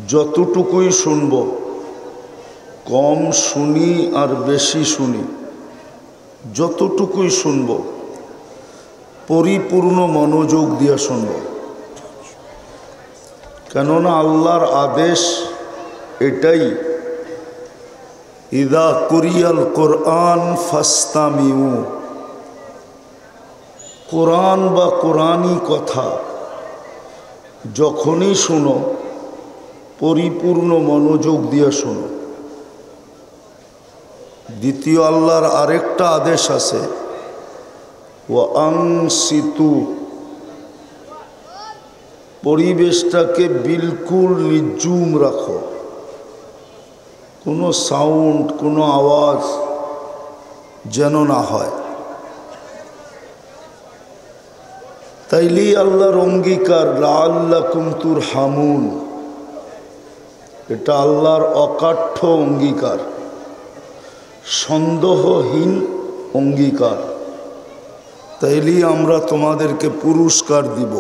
যতটুকুই শুনব, কম শুনি আর বেশি শুনি, যতটুকুই শুনব পরিপূর্ণ মনোযোগ দিয়ে শুনব। কেননা আল্লাহর আদেশ এটাই, ইদা কুরিয়াল কোরআন ফাস্তামিউ। কোরআন বা কোরআনী কথা যখনই শুনো পরিপূর্ণ মনোযোগ দিয়ে শোনো। দ্বিতীয় আল্লাহর আরেকটা আদেশ আছে, ওয়া আনসিতু, পরিবেশটাকে বিলকুল নির্জুম রাখো, কোনো সাউন্ড কোনো আওয়াজ যেন না হয়। তাইলেই আল্লাহর অঙ্গীকার, লাআল্লাকুম তুরহামুন, এটা আল্লাহর অকাঠ্য অঙ্গীকার, সন্দেহহীন অঙ্গীকার। তাইলেই আমরা তোমাদেরকে পুরস্কার দিব।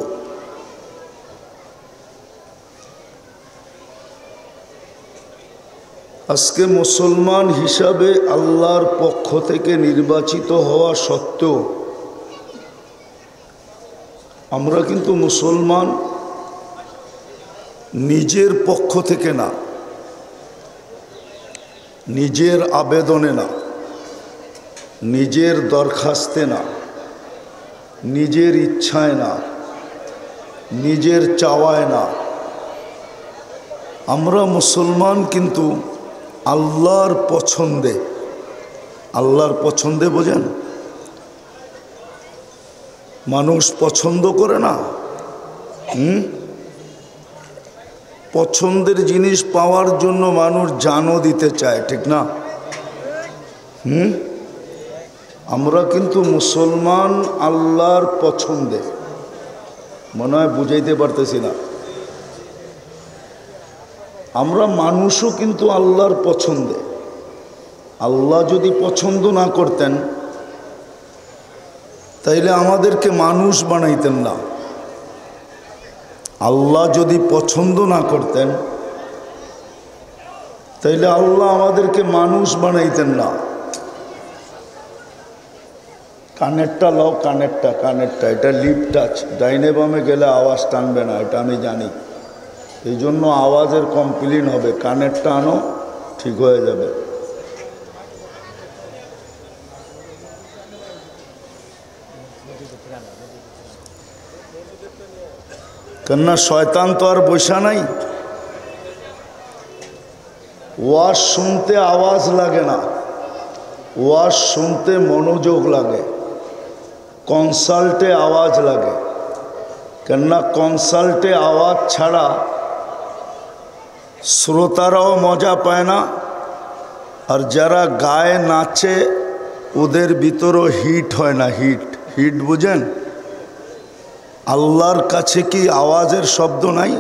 আজকে মুসলমান হিসাবে আল্লাহর পক্ষ থেকে নির্বাচিত হওয়া সত্ত্বেও আমরা কিন্তু মুসলমান নিজের পক্ষ থেকে না, নিজের আবেদনে না, নিজের দরখাস্তে না, নিজের ইচ্ছায় না, নিজের চাওয়ায় না। আমরা মুসলমান কিন্তু আল্লাহর পছন্দে। আল্লাহর পছন্দে বোঝেন? মানুষ পছন্দ করে না, পছন্দের জিনিস পাওয়ার জন্য মানুষ জানও দিতে চায়, ঠিক না? আমরা কিন্তু মুসলমান আল্লাহর পছন্দে। মনে হয় বুঝাইতে পারতেছি না। আমরা মানুষও কিন্তু আল্লাহর পছন্দে। আল্লাহ যদি পছন্দ না করতেন তাইলে আমাদেরকে মানুষ বানাইতেন না। আল্লাহ যদি পছন্দ না করতেন তাইলে আল্লাহ আমাদেরকে মানুষ বানাইতেন না। কানেরটা লও, কানেরটা এটা লিপ টাচ, ডাইনে বামে গেলে আওয়াজ টানবে না, এটা আমি জানি। এই জন্য আওয়াজের কমপ্লেন হবে। কানেরটা আনো, ঠিক হয়ে যাবে। কেননা শয়তান তো আর বসা নাই। ওয়াজ শুনতে আওয়াজ লাগে না, ওয়াজ শুনতে মনোযোগ লাগে। কনসাল্টে আওয়াজ লাগে, কেননা কনসাল্টে আওয়াজ ছাড়া শ্রোতারাও মজা পায় না, আর যারা গায়ে নাচে ওদের ভিতরও হিট হয় না। হিট বুঝেন? আল্লাহর কাছে কি আওয়াজের শব্দ নাই?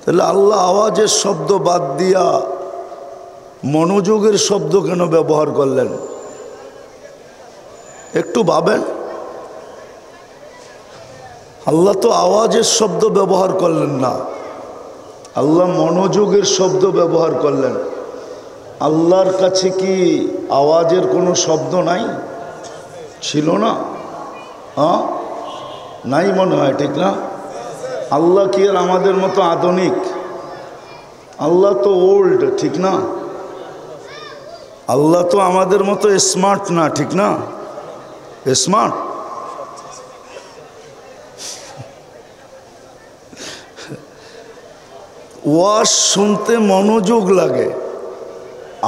তাহলে আল্লাহ আওয়াজের শব্দ বাদ দিয়া মনোযোগের শব্দ কেন ব্যবহার করলেন? একটু ভাবেন। আল্লাহ তো আওয়াজের শব্দ ব্যবহার করলেন না, আল্লাহ মনোযোগের শব্দ ব্যবহার করলেন। আল্লাহর কাছে কি আওয়াজের কোনো শব্দ নাই? ছিল না? হ্যাঁ, নাই মনে হয়, ঠিক না? আল্লাহ কি আর আমাদের মতো আধুনিক? আল্লাহ তো ওল্ড, ঠিক না? আল্লাহ তো আমাদের মতো স্মার্ট না, ঠিক না? স্মার্ট ওয়াজ শুনতে মনোযোগ লাগে,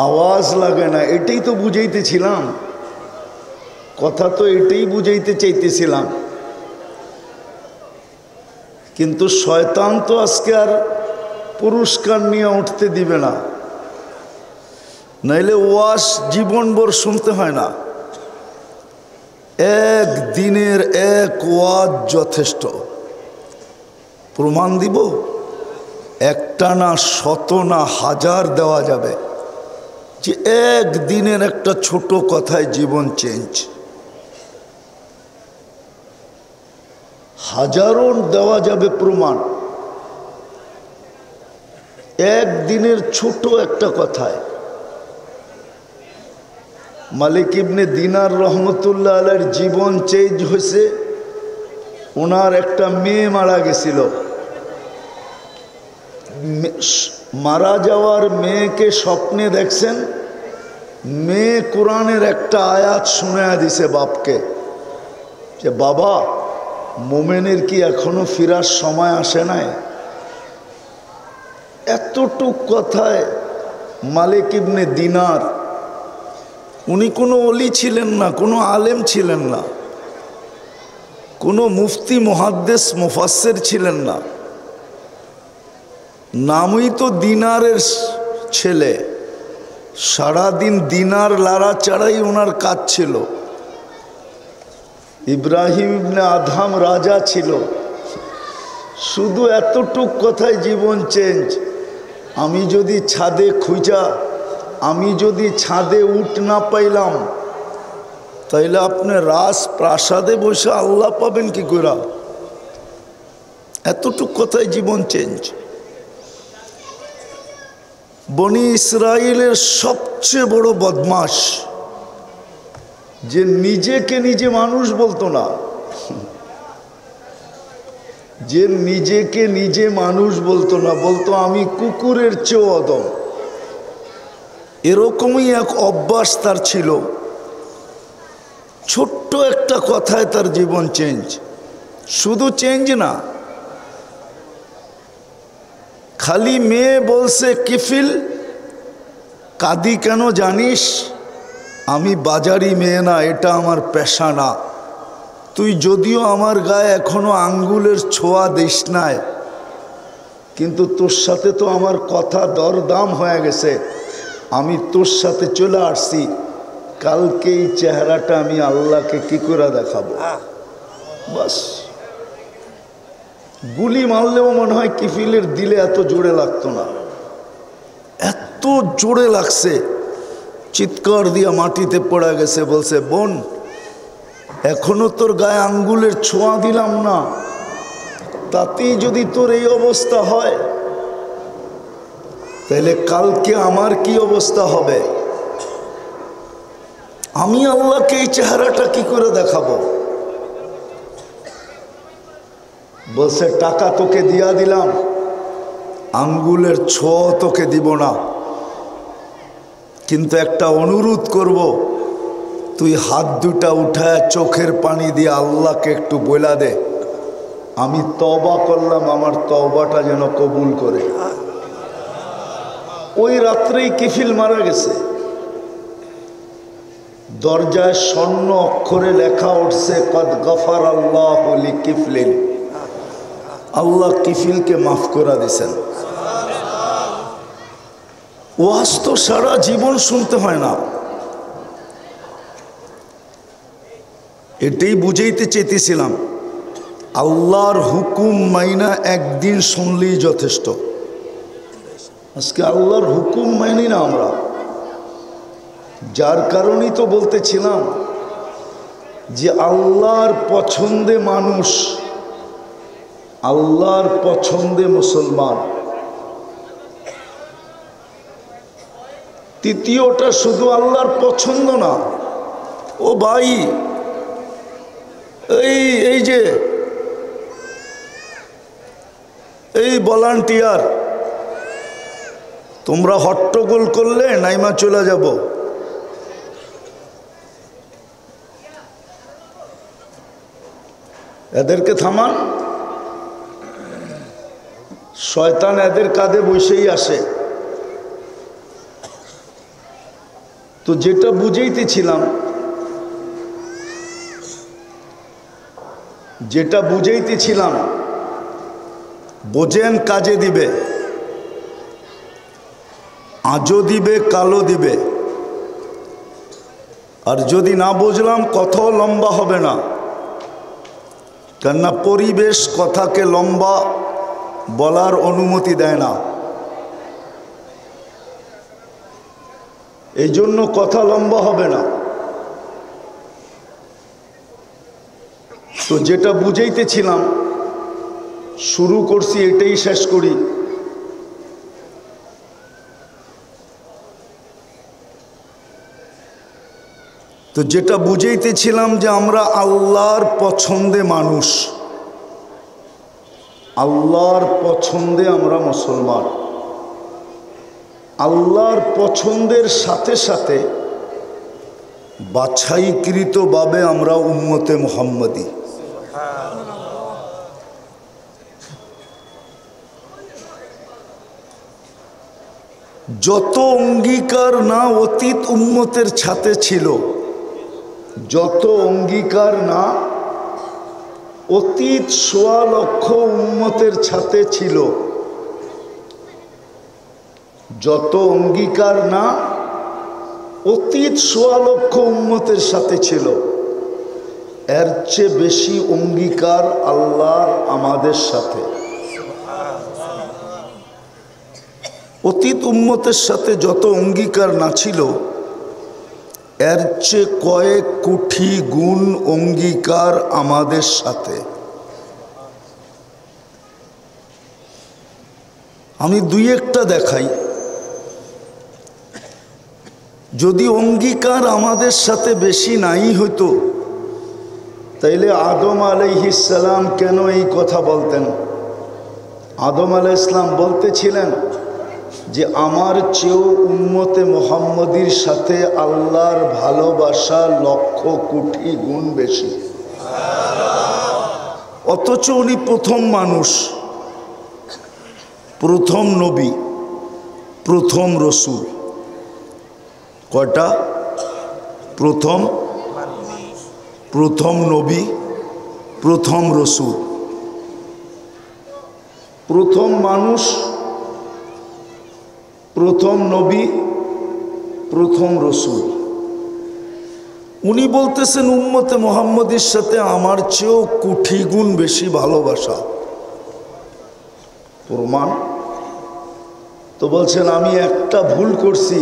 আওয়াজ লাগে না। এটাই তো বুঝাইতেছিলাম, কথা তো এটাই বুঝাইতে চাইতেছিলাম। কিন্তু শয়তান তো আজকে আর পুরস্কার নিয়ে উঠতে দিবে না। নাইলে ওয়াজ জীবনভর শুনতে হয় না, এক দিনের এক ওয়াজ যথেষ্ট। প্রমাণ দিব, একটা না শত না হাজার দেওয়া যাবে যে এক দিনের একটা ছোট কথায় জীবন চেঞ্জ। হাজারো দেওয়া যাবে প্রমাণ। একদিনের ছোট একটা কথায় মালিক ইবনে দিনার রহমতুল্লাহ আলাইহির জীবন চেঞ্জ হয়েছে। ওনার একটা মেয়ে মারা গেছিল, মারা যাওয়ার মেয়েকে স্বপ্নে দেখছেন, মেয়ে কোরআনের একটা আয়াত শুনায়া দিছে বাপকে যে বাবা, মোমেনের কি এখনো ফিরার সময় আসে নাই? এতটুক কথায় মালিক ইবনে দিনার, উনি কোনো অলি ছিলেন না, কোনো আলেম ছিলেন না, কোনো মুফতি মুহাদ্দিস মুফাসসির ছিলেন না, নামই তো দিনারের ছেলে। সারাদিন দিনার লাড়াচাড়াই ওনার কাজ ছিল। ইব্রাহিম ইবনে আদহাম রাজা ছিল, শুধু এতটুক কথায় জীবন চেঞ্জ। আমি যদি ছাদে খুঁজা, আমি যদি ছাদে উঠ না পাইলাম, তাইলে আপনি রাজ প্রাসাদে বসে আল্লাহ পাবেন কি করে? এতটুক কথায় জীবন চেঞ্জ। বনি ইসরাইলের সবচেয়ে বড় বদমাশ যে নিজেকে নিজে মানুষ বলতো না, যে নিজেকে নিজে মানুষ বলতো না, বলতো আমি কুকুরের চেয়েও অদম। এরকমই এক অভ্যাস তার ছিল। ছোট্ট একটা কথায় তার জীবন চেঞ্জ। শুধু চেঞ্জ না, খালি মেয়ে বলছে কিফিল, কাঁদি কেন জানিস? আমি বাজারি মেয়ে না, এটা আমার পেশা না। তুই যদিও আমার গায়ে এখনো আঙ্গুলের ছোঁয়া দিস নাই, কিন্তু তোর সাথে তো আমার কথা দরদাম হয়ে গেছে। আমি তোর সাথে চলে আসছি, কালকে এই চেহারাটা আমি আল্লাহকে কি করে দেখাবো? বাস। গুলি মারলেও মনে হয় কিফিলের দিলে এত জোরে লাগতো না, এত জোরে লাগছে, চিৎকার দিয়া মাটিতে পড়া গেছে। বলছে, বোন, এখনো তোর গায়ে আঙ্গুলের ছোঁয়া দিলাম না, তাতেই যদি তোর এই অবস্থা হয়, তাহলে কালকে আমার কি অবস্থা হবে? আমি আল্লাহকে এই চেহারাটা কি করে দেখাবো? বলছে, টাকা তোকে দিয়া দিলাম, আঙ্গুলের ছোঁয়া তোকে দিব না, কিন্তু একটা অনুরোধ করব, তুই হাত দুটা উঠায় চোখের পানি দিয়ে আল্লাহকে একটু বলা দে, আমি তওবা করলাম, আমার তওবাটা যেন কবুল করে। ওই রাত্রেই কিফিল মারা গেছে। দরজায় স্বর্ণ অক্ষরে লেখা উঠছে, কদ গফার আল্লাহু লিকিফলিন, আল্লাহ কিফিলকে মাফ করে দিয়েছেন। ওয়াজ তো সারা জীবন শুনতে হয় না। এটাই বুঝাইতে চেয়েছিলাম, আল্লাহর হুকুম মাইনা একদিন শুনলেই যথেষ্ট। আজকে আল্লাহর হুকুম মানি না আমরা, যার কারণেই তো বলতেছিলাম যে আল্লাহর পছন্দে মানুষ, আল্লাহর পছন্দে মুসলমান। তৃতীয়টা শুধু আল্লাহর পছন্দ না। ও ভাই, এই যে এই ভলান্টিয়ার, তোমরা হট্টগোল করলে নাইমা চলে যাব। এদেরকে থামান, শয়তান এদের কাঁধে বসেই আসে। তো যেটা বুঝাইতেছিলাম, বোঝেন কাজে দিবে, আজও দিবে, কালো দিবে। আর যদি না বুঝলাম, কথাও লম্বা হবে না, কেননা পরিবেশ কথাকে লম্বা বলার অনুমতি দেয় না। এই জন্য কথা লম্বা হবে না। তো যেটা বুঝাইতেছিলাম, শুরু করছি, এটাই শেষ করি। তো যেটা বুঝাইতেছিলাম যে আমরা আল্লাহর পছন্দে মানুষ, আল্লাহর পছন্দে আমরা মুসলমান। আল্লাহর পছন্দের সাথে সাথে বাছাইকৃতভাবে আমরা উম্মতে মুহাম্মদী। যত অঙ্গীকার না অতীত উম্মতের সাথে ছিল, যত অঙ্গীকার না অতীত ১৬ লক্ষ উম্মতের সাথে ছিল, যত অঙ্গীকার না অতীত ১৬ লক্ষ উম্মতের সাথে ছিল, এর চেয়ে বেশি অঙ্গীকার আল্লাহর আমাদের সাথে। অতীত উম্মতের সাথে যত অঙ্গীকার না ছিল, এর চেয়ে কয়েক কোটি গুণ অঙ্গীকার আমাদের সাথে। আমি দুই একটা দেখাই। যদি অঙ্গীকার আমাদের সাথে বেশি নাই হইতো, তাইলে আদম আলাইহিস সালাম কেন এই কথা বলতেন? আদম আলাইহিস সালাম বলতেছিলেন যে আমার চেয়েও উম্মতে মুহাম্মদীর সাথে আল্লাহর ভালোবাসা লক্ষ কোটি গুণ বেশি। অথচ উনি প্রথম মানুষ, প্রথম নবী, প্রথম রসুল। কয়টা? প্রথম নবী, প্রথম রসুল, প্রথম মানুষ, প্রথম নবী, প্রথম রসুল। উনি বলতেছেন উম্মতে মুহাম্মদীর সাথে আমার চেয়েও কোটি গুণ বেশি ভালোবাসা। প্রমাণ তো বলছেন আমি একটা ভুল করছি,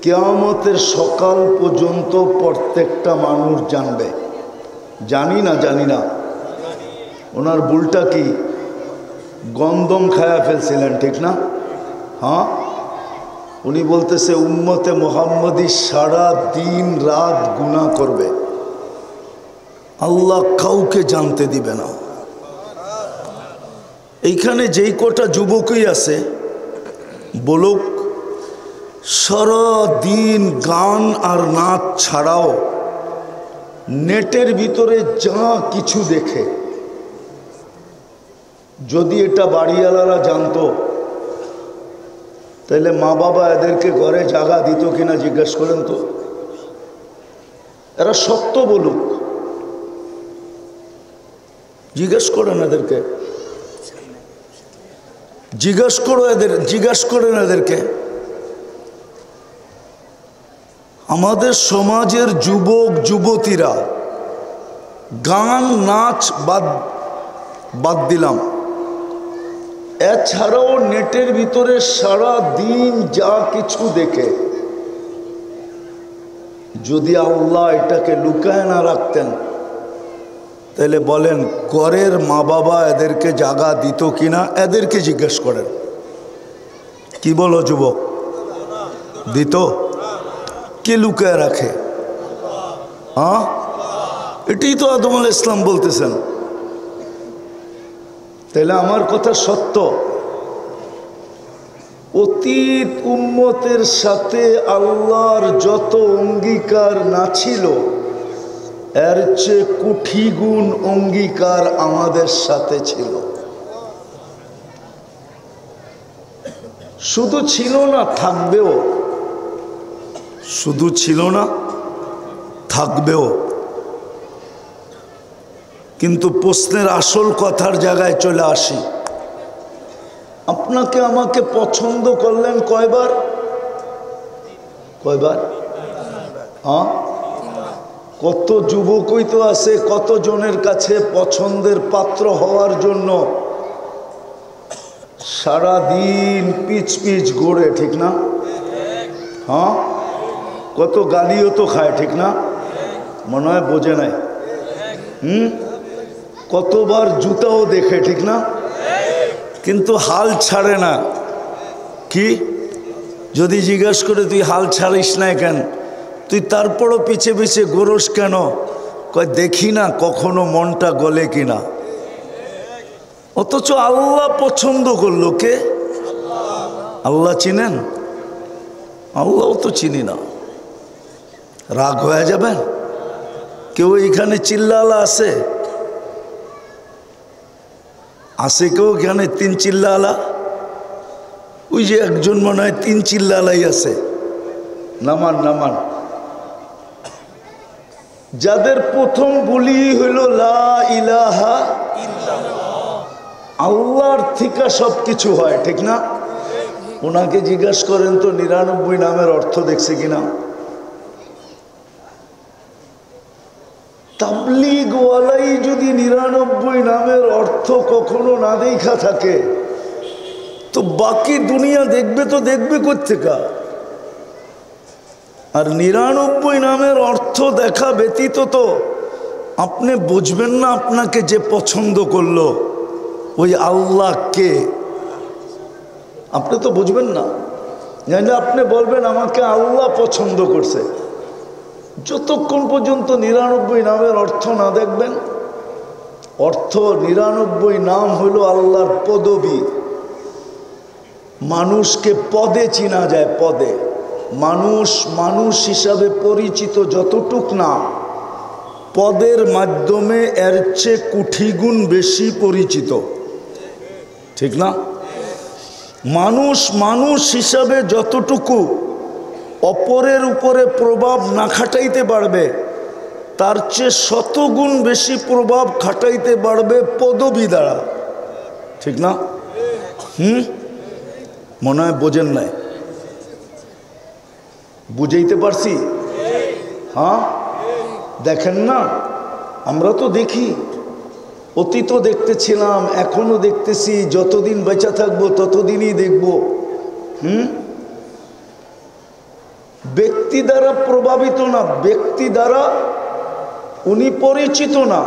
কিয়ামতের সকাল পর্যন্ত প্রত্যেকটা মানুষ জানবে। জানি না ওনার ভুলটা কি? গন্ধম খায়া ফেলছিলেন, ঠিক না? হ্যাঁ, উনি বলতেছে উম্মতে মুহাম্মদী সারা দিন রাত গুনাহ করবে, আল্লাহ কাউকে জানতে দিবে না। এইখানে যেই কটা যুবকই আছে বলুক, সারা দিন গান আর নাচ ছাড়াও নেটের ভিতরে যা কিছু দেখে, যদি এটা বাড়িওয়ালারা জানতো তাহলে মা বাবা এদেরকে ঘরে জায়গা দিত কিনা জিজ্ঞেস করেন তো। এরা সত্য বলুক, জিজ্ঞেস করেন এদেরকে, জিজ্ঞেস করেন এদেরকে। আমাদের সমাজের যুবক যুবতীরা গান নাচ বাদ দিলাম, এছাড়াও নেটের ভিতরে সারা দিন যা কিছু দেখে, যদি আল্লাহ এটাকে লুকায় না রাখতেন তাহলে বলেন ঘরের মা বাবা এদেরকে জায়গা দিত কিনা? এদেরকে জিজ্ঞেস করেন। কি বলো যুবক? দিত? কে লুকায় রাখে? হ্যাঁ, এটাই তো আদম আলাইহিস সালাম বলতেছেন। তাহলে আমার কথা সত্য, অতীত উম্মতের সাথে আল্লাহর যত অঙ্গীকার না ছিল, এর চেয়ে কোটি গুণ অঙ্গীকার আমাদের সাথে ছিল। শুধু ছিল না, থাকবেও। শুধু ছিল না, থাকবেও। কিন্তু প্রশ্নের আসল কথার জায়গায় চলে আসি। আপনাকে আমাকে পছন্দ করলেন কয়বার? হ্যাঁ, কত যুবকই তো আছে কতজনের কাছে পছন্দের পাত্র হওয়ার জন্য সারা দিন পিচ ঘোরে, ঠিক না? হ্যাঁ, কত গালিও তো খায়, ঠিক না? মনে হয় বোঝে নাই। কতবার জুতাও দেখে, ঠিক না? কিন্তু হাল ছাড়ে না। কি যদি জিজ্ঞেস করে তুই হাল ছাড়িস না কেন? তুই তারপরও পিছে পিছে ঘোরস কেন? কয় দেখি না কখনো মনটা গলে কিনা। অথচ আল্লাহ পছন্দ করলো কে? আল্লাহ চিনেন? আল্লাহও তো চিনি না। রাগ হয়ে যাবেন? কেউ এখানে চিল্লালা আছে? আছে কেউ এখানে 3 চিল্লালা? ওই যে একজন মনে হয় 3 চিল্লালাই আছে। নামান নামান। যাদের প্রথম বলি হইল লা ইলাহা ইল্লাল্লাহ, আল্লাহর থেকে সব কিছু হয়, ঠিক না? ওনাকে জিজ্ঞাসা করেন তো 99 নামের অর্থ দেখছে কিনা। তাবলীগওয়ালাই যদি 99 নামের অর্থ কখনো না দেখা থাকে, তো বাকি দুনিয়া দেখবে তো দেখবে কোত্থেকা? আর 99 নামের অর্থ দেখা ব্যতীত তো আপনি বুঝবেন না আপনাকে যে পছন্দ করলো ওই আল্লাহ কে। আপনি তো বুঝবেন না। জানি আপনি বলবেন আমাকে আল্লাহ পছন্দ করছে, যতক্ষণ পর্যন্ত 99 নামের অর্থ না দেখবেন। অর্থ 99 নাম হলো আল্লাহর পদবী। মানুষকে পদে চিনা যায়, পদে। মানুষ মানুষ হিসাবে পরিচিত যতটুক না, পদের মাধ্যমে এর চেয়ে কোটিগুণ বেশি পরিচিত, ঠিক না? মানুষ মানুষ হিসাবে যতটুকু অপরের উপরে প্রভাব না খাটাইতে পারবে, তার চেয়ে 100 গুণ বেশি প্রভাব খাটাইতে পারবে পদবী দ্বারা, ঠিক না? মনে হয় বোঝেন নাই। বুঝাইতে পারছি? হ্যাঁ, দেখেন না, আমরা তো দেখি, অতীতও দেখতেছিলাম, এখনো দেখতেছি, যতদিন বেঁচে থাকবো ততদিনই দেখব। ব্যক্তি দ্বারা প্রভাবিত না, ব্যক্তি দ্বারা উনি পরিচিত না,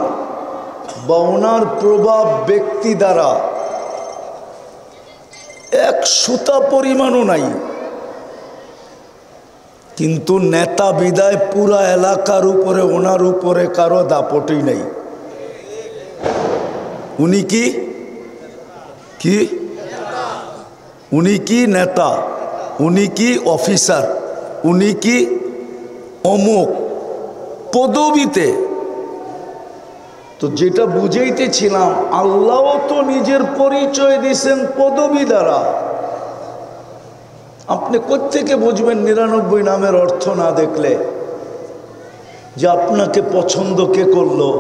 বা ওনার প্রভাব ব্যক্তি দ্বারা 1 সুতা পরিমাণও নাই। কিন্তু নেতা বিদায় পুরা এলাকার উপরে ওনার উপরে কারো দাপটই নেই। উনি কি কি উনি কি নেতা, উনি কি অফিসার, উনি কি অমুক পদবিতে। তো যেটা বুঝাইতেছিলাম, আল্লাহও তো নিজের পরিচয় দিয়েছেন পদবী দ্বারা। আপনি কোত্থেকে বুঝবেন 99 নামের অর্থ না দেখলে যে আপনাকে পছন্দ কে করলো?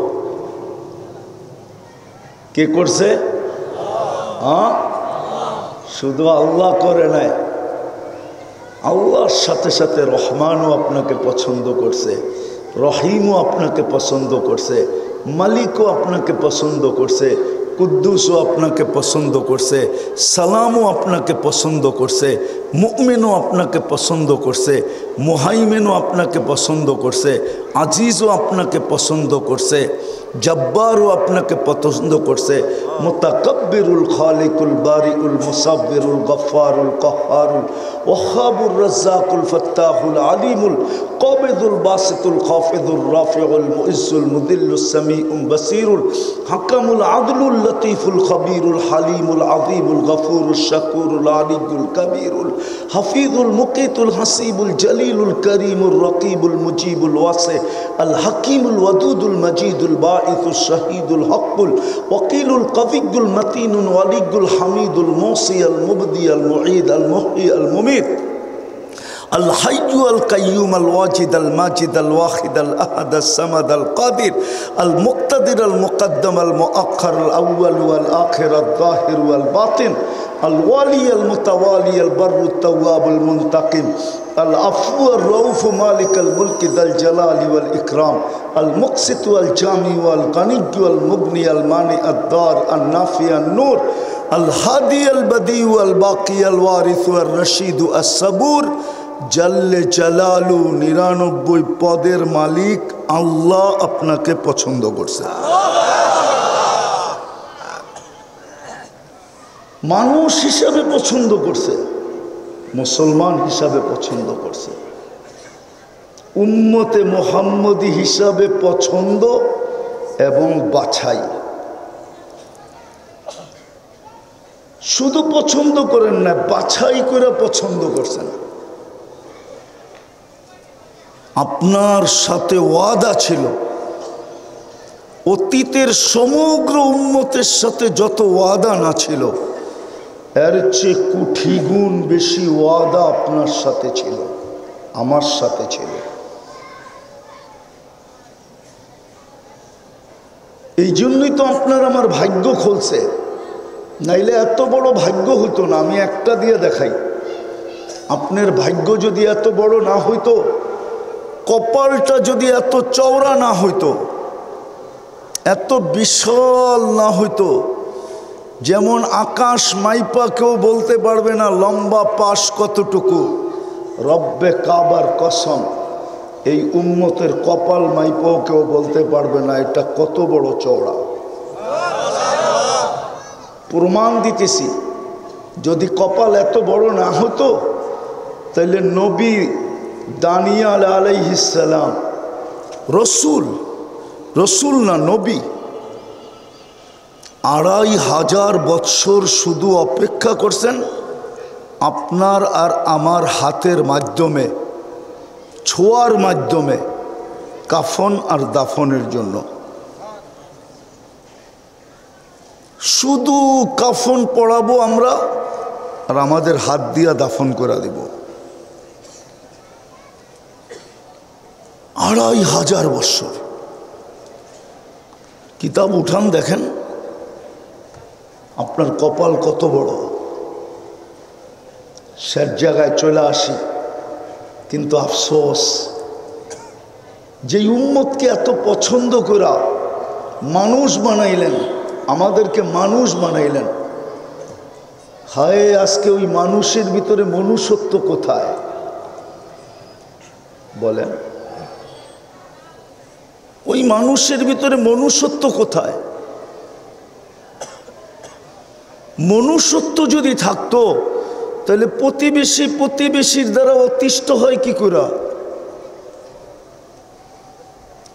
কে করছে? হ্যাঁ, শুধু আল্লাহ করে নাই, আল্লাহর সাথে সাথে রহমানও আপনাকে পছন্দ করছে, রহিমও আপনাকে পছন্দ করছে, মালিকও আপনাকে পছন্দ করছে, কুদ্দুসও আপনাকে পছন্দ করছে, সালামও আপনাকে পছন্দ করছে, মুমিনও আপনাকে পছন্দ করছে, মুহাইমিনও আপনাকে পছন্দ করছে, আজিজও আপনাকে পছন্দ করছে, জব্বারও আপনাকে পছন্দ করছে, মুতাকাব্বিরুল খালিকুল বারিউল মুসাব্বিরুল গফফারুল কাহ্হারুল ওয়াহাবুর রাজ্জাকুল ফাত্তাহুল আলিমুল কাবিদুল বাসিতুল খাফিদুর রাফিউল মুইজ্জুল মুদিল্লুস সামিউল বাসিরুল হাকামুল আদলুল লতীফুল খবীরুল হালিমুল আযীমুল গফুরুশ শাকুরুল আলিয়ুল কবীরুল হাফিজুল মুকিতুল হাসিবুল জলিলুল করিমুর রকিবুল মুজিবুল ওয়াসি আল হাকিমুল ওয়াদুদুল মজিদুল বাঈসুশ শাহীদুল হকুল ওয়াকিলুল কবিয়ুল মতিনুল ওয়ালিয়ুল হামিদুল মুসি আল মুবদি আল মুঈদ আল মুহয়ি আল মুমীত আল হাইয়্যু আল কাইয়্যুম আল ওয়াজিদ আল মাজিদ আল ওয়াহিদ আল আহাদ আল সামাদ আল কাদির আল মুক্তাদির আল মুকদ্দম আল মুআখ্খার আল আউয়াল ওয়াল আখির আল যাহির ওয়াল বাতিন আল ওয়ালি আল মুতাওয়ালি আল বাররু তাওয়াব আল মুনতাকিম আল আফু আর রউফ মালিক আল মুলক যাল জালালি ওয়াল ইকরাম আল মুকসিত ওয়াল জামি ওয়াল গানিয়্যু আল মুগনি আল মানি আদ দার আন নাফি আন নূর আল হাদি আল বদি ওয়াল বাকি আল ওয়ারিস ওয়াল রশিদ আস সাবুর জাল্লে জালালু 99 পদের মালিক আল্লাহ আপনাকে পছন্দ করছে। মানুষ হিসাবে পছন্দ করছে, মুসলমান হিসাবে পছন্দ করছে। উম্মতে মুহাম্মদী হিসাবে পছন্দ এবং বাছাই। শুধু পছন্দ করেন না, বাছাই করে পছন্দ করছেন। আপনার সাথে ওয়াদা ছিল, অতীতের সমগ্র উম্মতের সাথে যত ওয়াদা না ছিল এর চেয়ে কোটি গুণ বেশি ওয়াদা আপনার সাথে ছিল, আমার সাথে ছিল। এই জন্যই তো আপনার আমার ভাগ্য খুলছে, নাইলে এত বড় ভাগ্য হইতো না। আমি একটা দিয়ে দেখাই, আপনার ভাগ্য যদি এত বড় না হইতো, কপালটা যদি এত চওড়া না হইতো, এত বিশাল না হইতো, যেমন আকাশ মাইপা কেউ বলতে পারবে না লম্বা পাশ কতটুকু, রব্বে কাবার কসম এই উম্মতের কপাল মাইপাও কেউ বলতে পারবে না এটা কত বড় চওড়া। প্রমাণ দিতেছি, যদি কপাল এত বড় না হতো তাহলে নবী দানিয়াল আলাইহিস সালাম, রসুল না নবী, 2500 বৎসর শুধু অপেক্ষা করছেন আপনার আর আমার হাতের মাধ্যমে, ছোঁয়ার মাধ্যমে কাফন আর দাফনের জন্য। শুধু কাফন পড়াবো আমরা আর আমাদের হাত দিয়া দাফন করে দিব। 2500 বৎসর। কিতাব উঠান দেখেন আপনার কপাল কত বড়। শেষ জায়গায় চলে আসি, কিন্তু আফসোস যে উম্মতকে এত পছন্দ করা মানুষ বানাইলেন, আমাদেরকে মানুষ বানাইলেন, হায় আজকে ওই মানুষের ভিতরে মনুষ্যত্ব কোথায় বলেন? ওই মানুষের ভিতরে মনুষ্যত্ব কোথায়? মনুষ্যত্ব যদি থাকতো তাহলে প্রতিবেশীর দ্বারা অতিষ্ঠ হয় কি করে?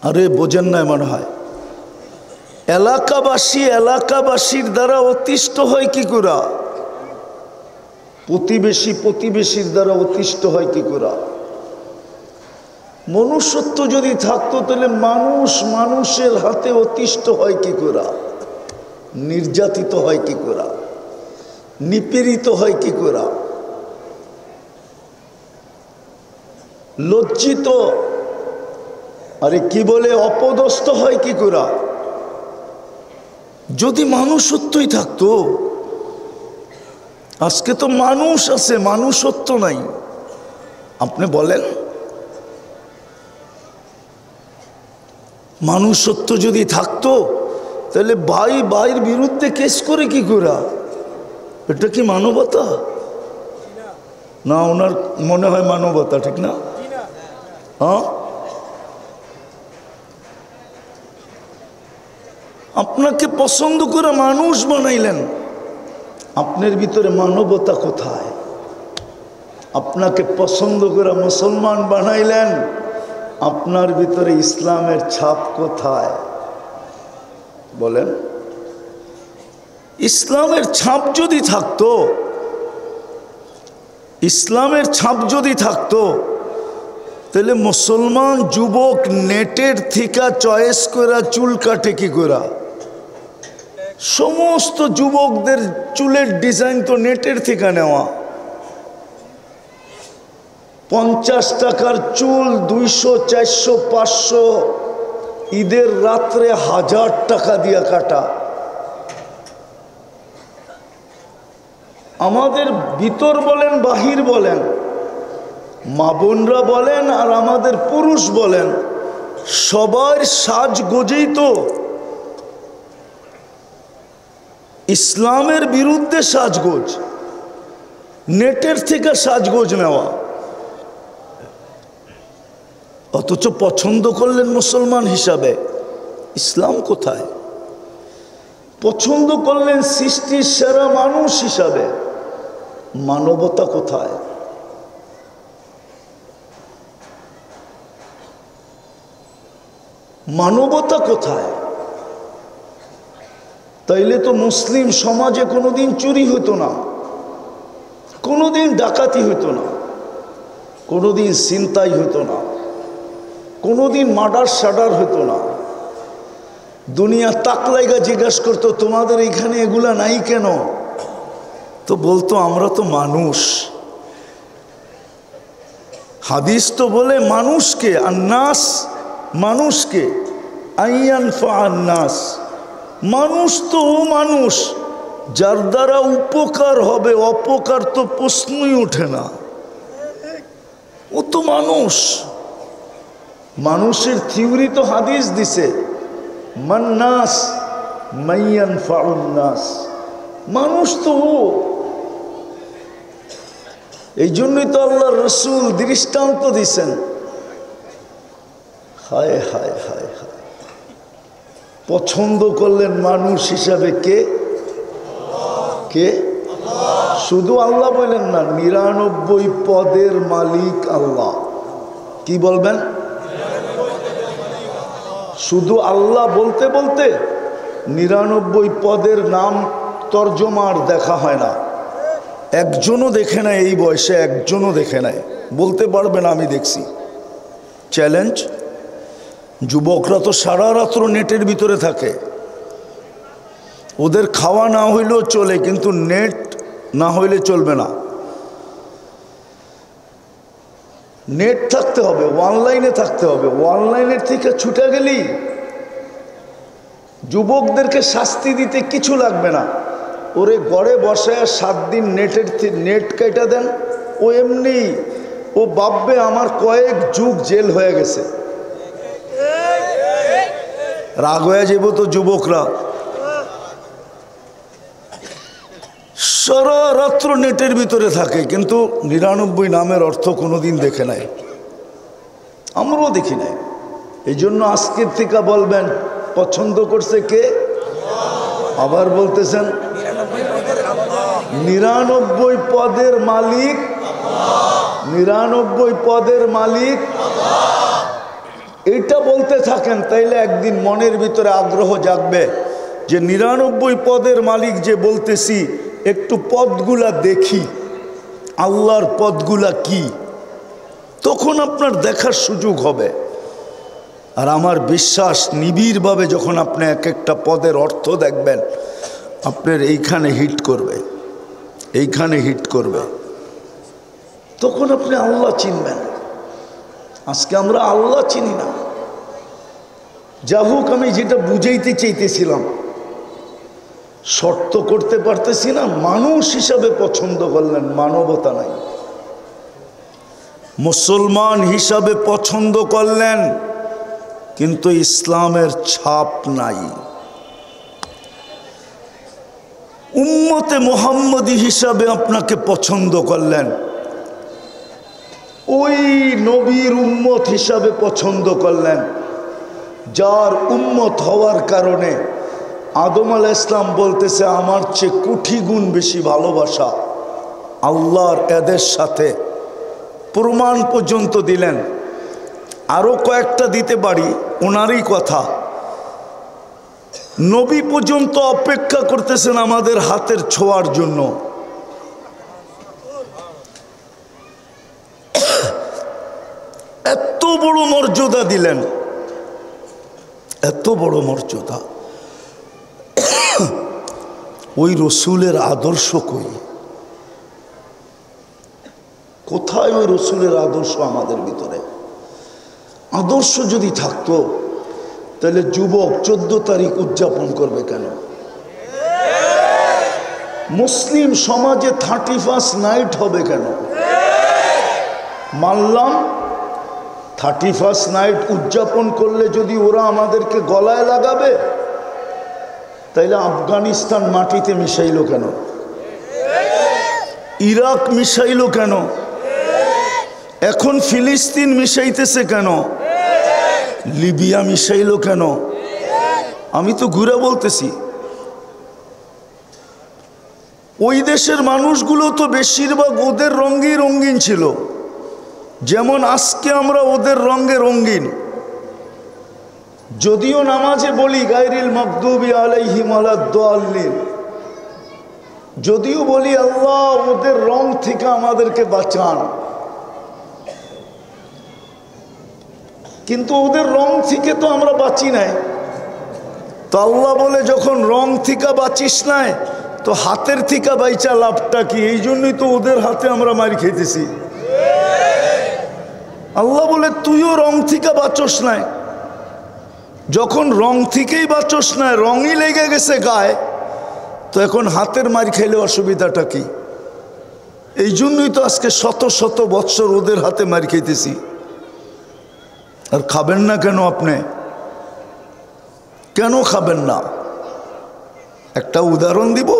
আরে বোঝেন না মনে হয়। এলাকাবাসীর দ্বারা অতিষ্ঠ হয় কি করে? প্রতিবেশীর দ্বারা অতিষ্ঠ হয় কি করে? মনুষ্যত্ব যদি থাকতো তাহলে মানুষের হাতে অতিষ্ঠ হয় কি করে? নির্যাতিত হয় কি করে? নিপীড়িত হয় কি করে? লজ্জিত, আরে কি বলে, অপদস্থ হয় কি করে? যদি মানুষত্বই থাকতো। আজকে তো মানুষ আছে, মানুষত্ব নাই। আপনি বলেন, মানুষত্ব যদি থাকতো তাহলে ভাইয়ের বিরুদ্ধে কেস করে কি করে? এটা কি মানবতা? না, ওনার মনে হয় মানবতা, ঠিক না? হ্যাঁ, আপনাকে পছন্দ করে মানুষ বানাইলেন, আপনার ভিতরে মানবতা কোথায়? আপনাকে পছন্দ করে মুসলমান বানাইলেন, আপনার ভিতরে ইসলামের ছাপ কোথায় বলেন? ইসলামের ছাপ যদি থাকতো, তাহলে মুসলমান যুবক নেটের থেকে চয়েস করে চুল কাটে কি করে? সমস্ত যুবকদের চুলের ডিজাইন তো নেটের থেকে নেওয়া। 50 টাকার চুল 200, 400, 500, ঈদের রাত্রে 1000 টাকা দিয়ে কাটা। আমাদের ভিতর বলেন বাহির বলেন, মা বোনরা বলেন আর আমাদের পুরুষ বলেন, সবার সাজগোজেই তো ইসলামের বিরুদ্ধে সাজগোজ, নেটের থেকে সাজগোজ নেওয়া। অথচ পছন্দ করলেন মুসলমান হিসাবে, ইসলাম কোথায়? পছন্দ করলেন সৃষ্টির সেরা মানুষ হিসাবে, মানবতা কোথায়? মানবতা কোথায়? তাইলে তো মুসলিম সমাজে কোনোদিন চুরি হতো না, কোনোদিন ডাকাতি হতো না, কোনোদিন ছিনতাই হতো না, কোনোদিন মার্ডার সাডার হতো না। দুনিয়া তাকলাইগা জিজ্ঞাসা করতো তোমাদের এখানে এগুলা নাই কেন? তো বলতো আমরা তো মানুষ। হাদিস তো বলে মানুষকে আন্নাস, মানুষকে আইয়ানফা আন্নাস, মানুষ তো ও মানুষ যার দ্বারা উপকার হবে, অপকার তো প্রশ্নই ওঠে না। ও তো মানুষ। মানুষের থিওরি তো হাদিস দিছে, মান্নাস মাইয়ানফা আন্নাস, মানুষ তো ও। এই জন্যই তো আল্লাহ রসুল দৃষ্টান্ত দিছেন। হায় হায় হায় হায়, পছন্দ করলেন মানুষ হিসাবে কে? কে? শুধু আল্লাহ বলেন না, 99 পদের মালিক আল্লাহ। কি বলবেন? শুধু আল্লাহ বলতে বলতে 99 পদের নাম তর্জমার দেখা হয় না। একজনও দেখে নাই, এই বয়সে একজনও দেখে নাই। বলতে পারবে না আমি দেখছি। চ্যালেঞ্জ। যুবকরা তো সারা রাত্র নেটের ভিতরে থাকে, ওদের খাওয়া না হইলেও চলে, কিন্তু নেট না হইলে চলবে না। নেট থাকতে হবে, অনলাইনে থাকতে হবে। অনলাইনের থেকে ছুটে গেলি যুবকদেরকে শাস্তি দিতে কিছু লাগবে না। ওরে ঘরে বসে 7 দিন নেট কেটে দেন, ও এমনি ও ভাববে আমার কয়েক যুগ জেল হয়ে গেছে। রাগ হয়ে যাব তো যুবকরা। সারা রাত্র নেটের ভিতরে থাকে, কিন্তু 99 নামের অর্থ কোনোদিন দেখে নাই, আমরাও দেখি নাই। এই জন্য আজকের থেকে বলবেন পছন্দ করছে কে? আবার বলতেছেন 99 পদের মালিক, 99 পদের মালিক। এইটা বলতে থাকেন, তাইলে একদিন মনের ভিতরে আগ্রহ জাগবে যে 99 পদের মালিক যে বলতেছি, একটু পদগুলা দেখি, আল্লাহর পদগুলা কি, তখন আপনার দেখার সুযোগ হবে। আর আমার বিশ্বাস নিবিড়ভাবে যখন আপনি এক একটা পদের অর্থ দেখবেন, আপনার এইখানে হিট করবে, এইখানে হিট করবে, তখন আপনি আল্লাহ চিনবেন। আজকে আমরা আল্লাহ চিনি না। যা হোক, আমি যেটা বুঝাইতে চাইতেছিলাম, শর্ত করতে পারতেছি না। মানুষ হিসাবে পছন্দ করলেন, মানবতা নাই। মুসলমান হিসাবে পছন্দ করলেন, কিন্তু ইসলামের ছাপ নাই। উম্মতে মুহাম্মদী হিসাবে আপনাকে পছন্দ করলেন, ওই নবীর উম্মত হিসাবে পছন্দ করলেন, যার উম্মত হওয়ার কারণে আদম আলাইহিস সালাম বলতেছে আমার চেয়ে কোটি গুণ বেশি ভালোবাসা আল্লাহর এদের সাথে। প্রমাণ পর্যন্ত দিলেন। আরও কয়েকটা দিতে পারি, ওনারই কথা। নবী পর্যন্ত অপেক্ষা করতেছেন আমাদের হাতের ছোঁয়ার জন্য। এত বড় মর্যাদা দিলেন, এত বড় মর্যাদা। ওই রসুলের আদর্শ কই? কোথায় ওই রসুলের আদর্শ আমাদের ভিতরে? আদর্শ যদি থাকতো তাহলে যুবক 14 তারিখ উদযাপন করবে কেন? মুসলিম সমাজে 31 নাইট হবে কেন? মানলাম 31 নাইট উদযাপন করলে যদি ওরা আমাদেরকে গলায় লাগাবে, তাইলে আফগানিস্তান মাটিতে মিশাইলো কেন? ইরাক মিশাইলো কেন? এখন ফিলিস্তিন মিশাইতেছে কেন? লিবিয়া মিশাইলো কেন? আমি তো ঘুরে বলতেছি, ওই দেশের মানুষগুলো তো বেশিরভাগ ওদের রঙেই রঙিন ছিল, যেমন আজকে আমরা ওদের রঙে রঙিন। যদিও নামাজে বলি গায়রিল মাগদুবি আলাইহিম ওয়ালাদ-দাল্লিন, যদিও বলি আল্লাহ ওদের রং থেকে আমাদেরকে বাঁচান, কিন্তু ওদের রং থেকে তো আমরা বাঁচি নাই। তো আল্লাহ বলে যখন রং থেকে বাঁচিস নাই তো হাতের থেকে বাইচা লাভটা কি? এই জন্যই তো ওদের হাতে আমরা মার খেতেছি। আল্লাহ বলে তুইও রং থেকে বাঁচস নাই, যখন রং থেকেই বাঁচস নাই, রঙই লেগে গেছে গায়ে, তো এখন হাতের মার খাইলে অসুবিধাটা কি? এই জন্যই তো আজকে শত শত বৎসর ওদের হাতে মার খাইতেছি। আর খাবেন না কেন? আপনি কেন খাবেন না? একটা উদাহরণ দিব।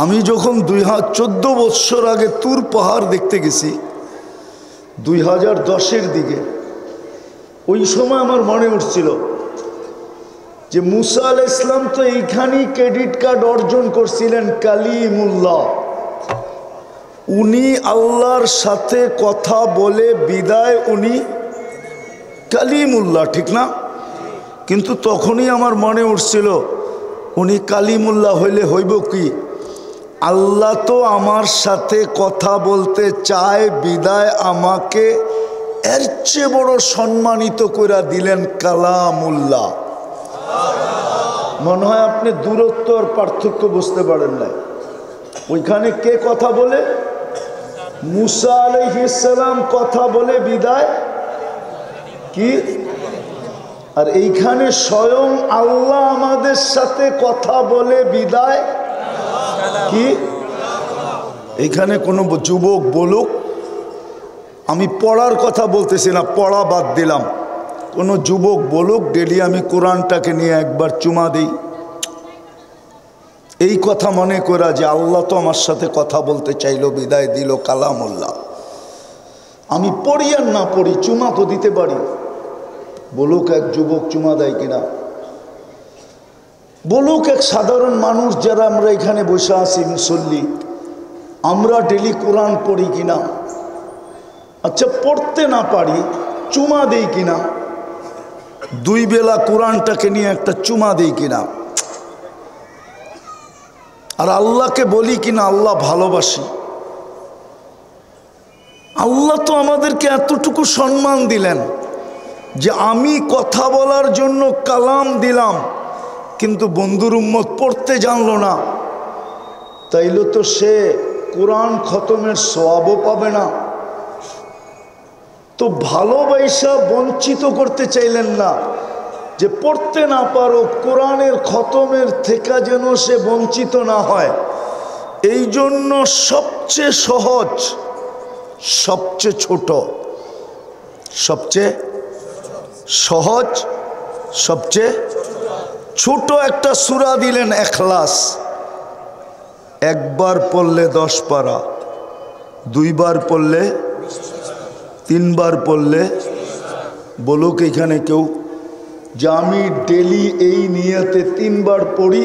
আমি যখন 14 বৎসর আগে তুর পাহাড় দেখতে গেছি 2010-এর দিকে, ওই সময় আমার মনে উঠছিল যে মুসা আলাইহিস সালাম তো এইখানেই ক্রেডিট কার্ড অর্জন করছিলেন, কালিমুল্লাহ। উনি আল্লাহর সাথে কথা বলে বিদায়, উনি কালিমুল্লাহ, ঠিক না? কিন্তু তখনই আমার মনে উঠছিল উনি কালিমুল্লাহ হইলে হইব কি? আল্লাহ তো আমার সাথে কথা বলতে চায় বিদায় আমাকে এর চেয়ে বড় সম্মানিত করে দিলেন কালামুল্লাহ। মনে হয় আপনি দূরত্ব আর পার্থক্য বুঝতে পারেন না। ওইখানে কে কথা বলে? মুসা আলাইহিস সালাম কথা বলে বিদায় কি? আর এইখানে স্বয়ং আল্লাহ আমাদের সাথে কথা বলে বিদায় কি? এইখানে কোনো যুবক বলুক, আমি পড়ার কথা বলতেছি না, পড়া বাদ দিলাম, কোনো যুবক বলুক ডেলি আমি কোরআনটাকে নিয়ে একবার চুমা দিই, এই কথা মনে করা যে আল্লাহ তো আমার সাথে কথা বলতে চাইলো বিদায় দিল কালামুল্লাহ। আমি পড়ি আর না পড়ি চুমা তো দিতে পারি। বলুক এক যুবক চুমা দেয় কিনা? বলুক এক সাধারণ মানুষ যারা আমরা এখানে বসে আছি মুসল্লি, আমরা ডেলি কোরআন পড়ি কিনা? আচ্ছা পড়তে না পারি চুমা দেই কিনা? 2 বেলা কোরআনটাকে নিয়ে একটা চুমা দেই কিনা? আর আল্লাহকে বলি কিনা আল্লাহ ভালোবাসি? আল্লাহ তো আমাদেরকে এতটুকু সম্মান দিলেন যে আমি কথা বলার জন্য কালাম দিলাম, কিন্তু বন্ধুর উম্মত পড়তে জানলো না, তাইলে তো সে কোরআন খতমের সওয়াবও পাবে না। তো ভালোবাসা বঞ্চিত করতে চাইলেন না যে পড়তে না পারো, কোরআনের খতমের থেকে যেন সে বঞ্চিত না হয়। এই জন্য সবচেয়ে সহজ, সবচেয়ে ছোট, সবচেয়ে সহজ, সবচেয়ে ছোট একটা সূরা দিলেন ইখলাস। একবার পড়লে 10 পারা, 2 বার পড়লে, 3 বার পড়লে। বলুক এখানে কেউ যে আমি ডেলি এই নিয়তে 3 বার পড়ি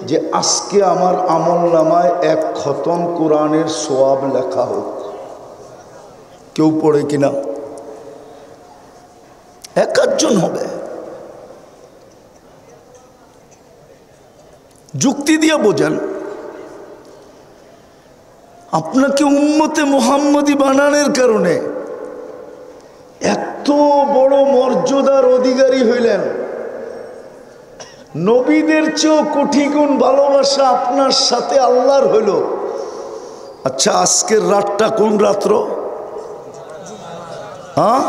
যে আজকে আমার আমলনামায় 1 খতম কোরআনের সওয়াব লেখা হোক? কেউ পড়ে কিনা? 1 জন হবে। যুক্তি দিয়ে বোঝান। আপনাকে উম্মতে মুহাম্মদী বানানোর কারণে এত বড় মর্যাদার অধিকারী হইলেন। নবীদের চেয়েও কোটি গুণ ভালোবাসা আপনার সাথে আল্লাহর হইল। আচ্ছা আজকের রাতটা কোন রাত্র? হ্যাঁ,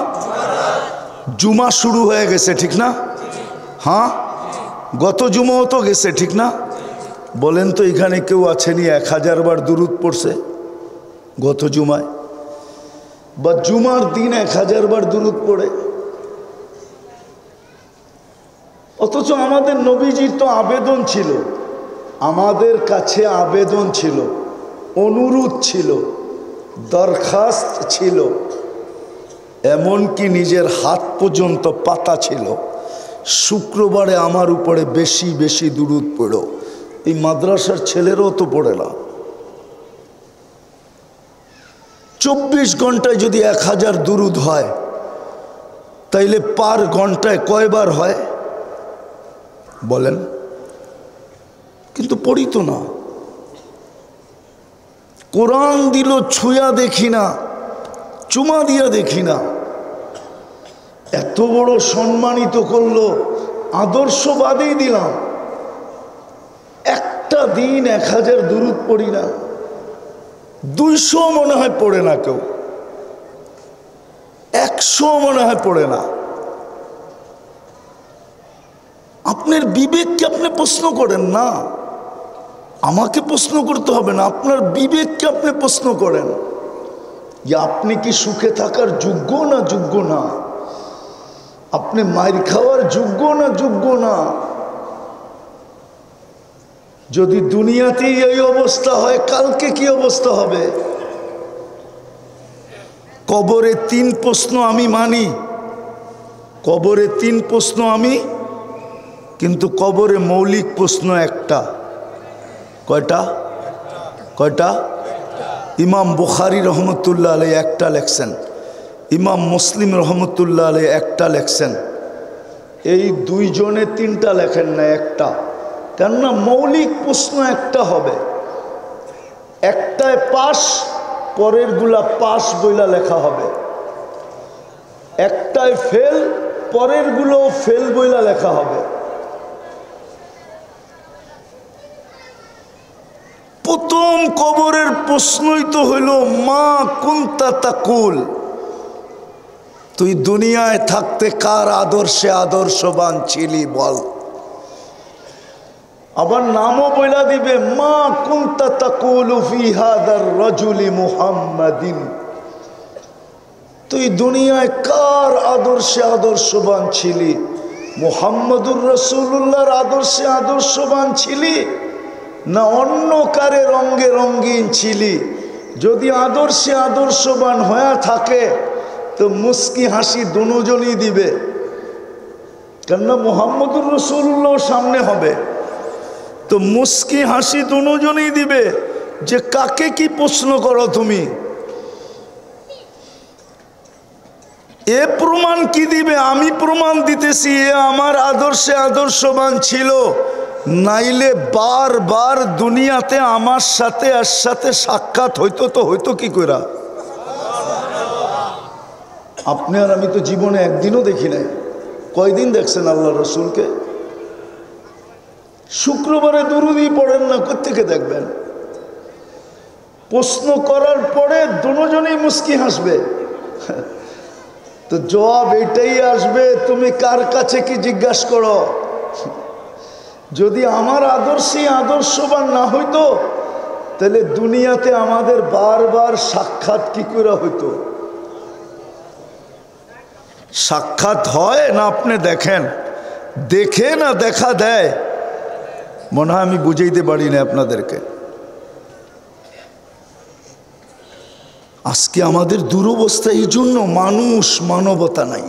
জুমা শুরু হয়ে গেছে, ঠিক না? হ্যাঁ, গত জুমাও তো গেছে, ঠিক না? বলেন তো এখানে কেউ আছেনি 1000 বার দুরূদ পড়ছে গত জুমায়? বা জুমার দিন 1000 বার দুরূদ পড়ে? অথচ আমাদের নবীজির তো আবেদন ছিল, আমাদের কাছে আবেদন ছিল, অনুরোধ ছিল, দরখাস্ত ছিল, এমনকি নিজের হাত পর্যন্ত পাতা ছিল, শুক্রবারে আমার উপরে বেশি বেশি দুরূদ পড়ো। এই মাদ্রাসার ছেলেরাও তো পড়ে না। 24 ঘন্টায় যদি 1000 দুরূদ হয় তাইলে পার ঘন্টায় কয়বার হয় বলেন? কিন্তু পড়ি তো না। কোরআন দিল, ছুঁয়া দেখি না, চুমা দিয়া দেখি না। এত বড় সম্মানিত করলো, আদর্শবাদী দিলাম, একটা দিন 1000 দুরূদ পড়ি না, 200 মনে হয় পড়ে না কেউ, 100 মনে হয় পড়ে না। আপনার বিবেককে আপনি প্রশ্ন করেন না, আমাকে প্রশ্ন করতে হবে না, আপনার বিবেককে আপনি প্রশ্ন করেন যে আপনি কি সুখে থাকার যোগ্য না যোগ্য না, আপনি মাইর খাওয়ার যোগ্য না যোগ্য না। যদি দুনিয়াতেই এই অবস্থা হয়, কালকে কি অবস্থা হবে? কবরে 3 প্রশ্ন আমি মানি, কবরে 3 প্রশ্ন আমি, কিন্তু কবরে মৌলিক প্রশ্ন একটা। কয়টা? কয়টা? ইমাম বুখারী রহমতুল্লাহ আলাইহি একটা লেখছেন, ইমাম মুসলিম রহমতুল্লাহ আলাইহি একটা লেখছেন। এই 2 জনে 3টা লেখেন না, একটা। কেননা মৌলিক প্রশ্ন একটা হবে, একটায় পাস, পরের গুলা পাস বইলা লেখা হবে। একটায় ফেল, পরের গুলো ফেল বইলা লেখা হবে। প্রথম কবরের প্রশ্নই তো হইল মা কুনতা তাকুল, তুই দুনিয়ায় থাকতে কার আদর্শে আদর্শবান ছিলি বল। আবার নামও বইলা দিবে, মা কুনতা তাকুলু ফি হাদার রাজুলি মুহাম্মাদিন, তুই দুনিয়ায় কার আদর্শে আদর্শবান ছিলি? মুহাম্মদুর রাসূলুল্লাহর আদর্শে আদর্শবান ছিলি না অন্য কারে রঙ্গে রঙ্গিন ছিলি? যদি আদর্শে আদর্শবান হয়ে থাকে তো মুস্কি হাসি দুজনই দিবে, কেননা মুহাম্মদুর রাসূলুল্লাহ সামনে হবে, তো মুস্কি হাসি দুজনই দিবে যে কাকে কি প্রশ্ন করো তুমি। এ প্রমাণ কি দিবে? আমি প্রমাণ দিতেছি এ আমার আদর্শে আদর্শবান ছিল, নাইলে বারবার দুনিয়াতে আমার সাথে এর সাথে সাক্ষাৎ হইতো তো হইতো কি কইরা? আপনি আর আমি তো জীবনে একদিনও দেখি নাই। কয়দিন দেখছেন আল্লাহ রসুলকে? শুক্রবারে দুরুদই পড়েন না, কোত্থেকে দেখবেন? প্রশ্ন করার পরে দুজনেই মুস্কি হাসবে, তো জবাব এটাই আসবে, তুমি কার কাছে কি জিজ্ঞাসা করো? যদি আমার আদর্শে আদর্শবান না হইতো তাহলে দুনিয়াতে আমাদের বারবার সাক্ষাৎ কি করে হইতো? সাক্ষাৎ হয় না? আপনি দেখেন, দেখে না দেখা দেয়? মনে হয় আমি বুঝাইতে পারি না আপনাদেরকে। আজকে আমাদের দুরবস্থা এই জন্য, মানুষ মানবতা নাই,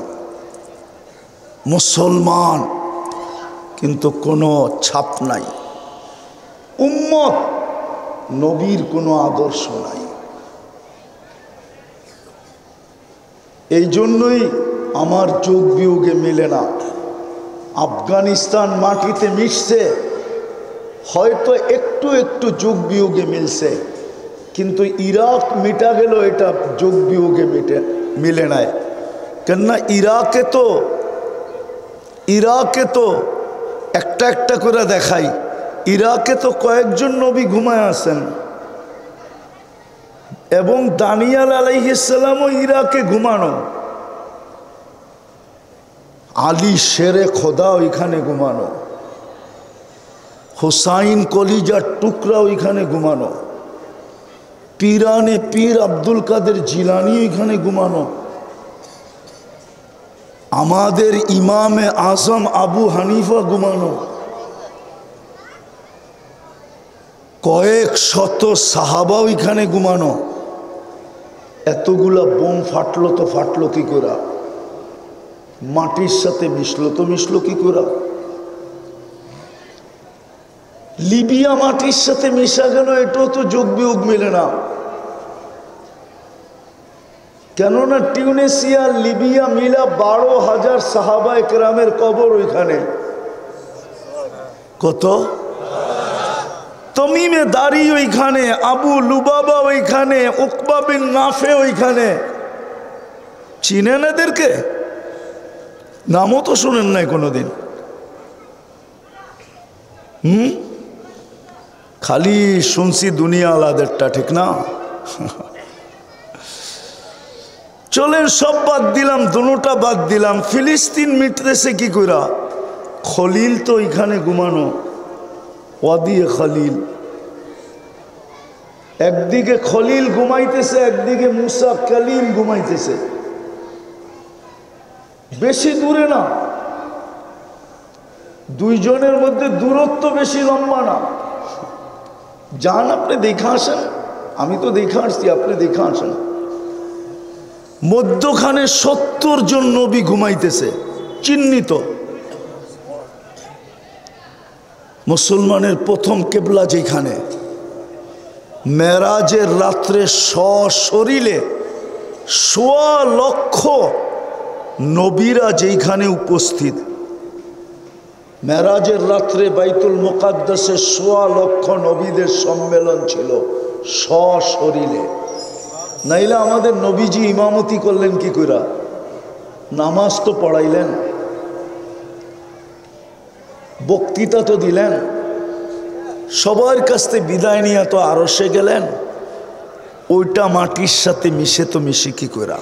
মুসলমান কিন্তু কোনো ছাপ নাই, উম্মত নবীর কোনো আদর্শ নাই। এই জন্যই আমার যোগ বিয়োগে মিলে না। আফগানিস্তান মাটিতে মিশছে, হয়তো একটু একটু যোগ বিয়োগে মিলছে, কিন্তু ইরাক মিটা গেল, এটা যোগ বিয়োগে মিলে নাই। কেননা ইরাকে তো একটা একটা করে দেখাই, ইরাকে তো কয়েকজন নবী ঘুমায় আছেন, এবং দানিয়াল আলাইহিস সালামও ইরাকে ঘুমানো, আলী শেরে খোদা ওইখানে ঘুমানো, হুসাইন কলিজার টুকরা ওইখানে ঘুমানো, পীরানে পীর আব্দুল কাদের জিলানি ওইখানে ঘুমানো, আমাদের ইমামে আজম আবু হানিফা ঘুমানো, কয়েক শত সাহাবা ওইখানে ঘুমানো। এতগুলা বোম ফাটলো তো ফাটলো কি করে? মাটির সাথে মিশলো তো মিশলো কি করে? লিবিয়া মাটির সাথে মিশা গেল, এটাও তো যোগ বিয়োগ মেলে না। কেননা টিউনিসিয়া লিবিয়া মিলা 12,000 সাহাবা একরামের কবর ওইখানে। কত? তমিমে দারি ওইখানে, আবু লুবাবা ওইখানে, উকবা বিন নাফে ওইখানে। চিনেন এদেরকে? নামও তো শুনেন নাই কোনোদিন। খালি শুনছি দুনিয়া আলাদেরটা, ঠিক না? চলেন সব বাদ দিলাম, দুটা বাদ দিলাম। ফিলিস্তিন মিটতেছে কি কইরা? খলিল তো এখানে ঘুমানো, ওয়াদিয়ে খলিল। একদিকে খলিল ঘুমাইতেছে, একদিকে মুসা কালিম ঘুমাইতেছে। বেশি দূরে না, দুইজনের মধ্যে দূরত্ব বেশি লম্বা না। যান আপনি দেখে আসেন, আমি তো দেখে আসছি, আপনি দেখে আসেন। মধ্যখানে 70 জন নবী ঘুমাইতেছে, চিহ্নিত। মুসলমানের প্রথম কেবলা যেখানে, মেরাজের রাত্রে সশরীরে 1.25 লক্ষ নবীরা যেখানে উপস্থিত। মেরাজের রাত্রে বাইতুল মুকাদ্দাসে 1.25 লক্ষ নবীদের সম্মেলন ছিল সশরীরে। নাইলে আমাদের নবীজি ইমামতি করলেন কি কইরা? নামাজ তো পড়াইলেন, বক্তৃতা তো দিলেন, সবার কাছ থেকে বিদায় নিয়ে তো আরশে গেলেন। ওইটা মাটির সাথে মিশে তো মিশে কি কইরা?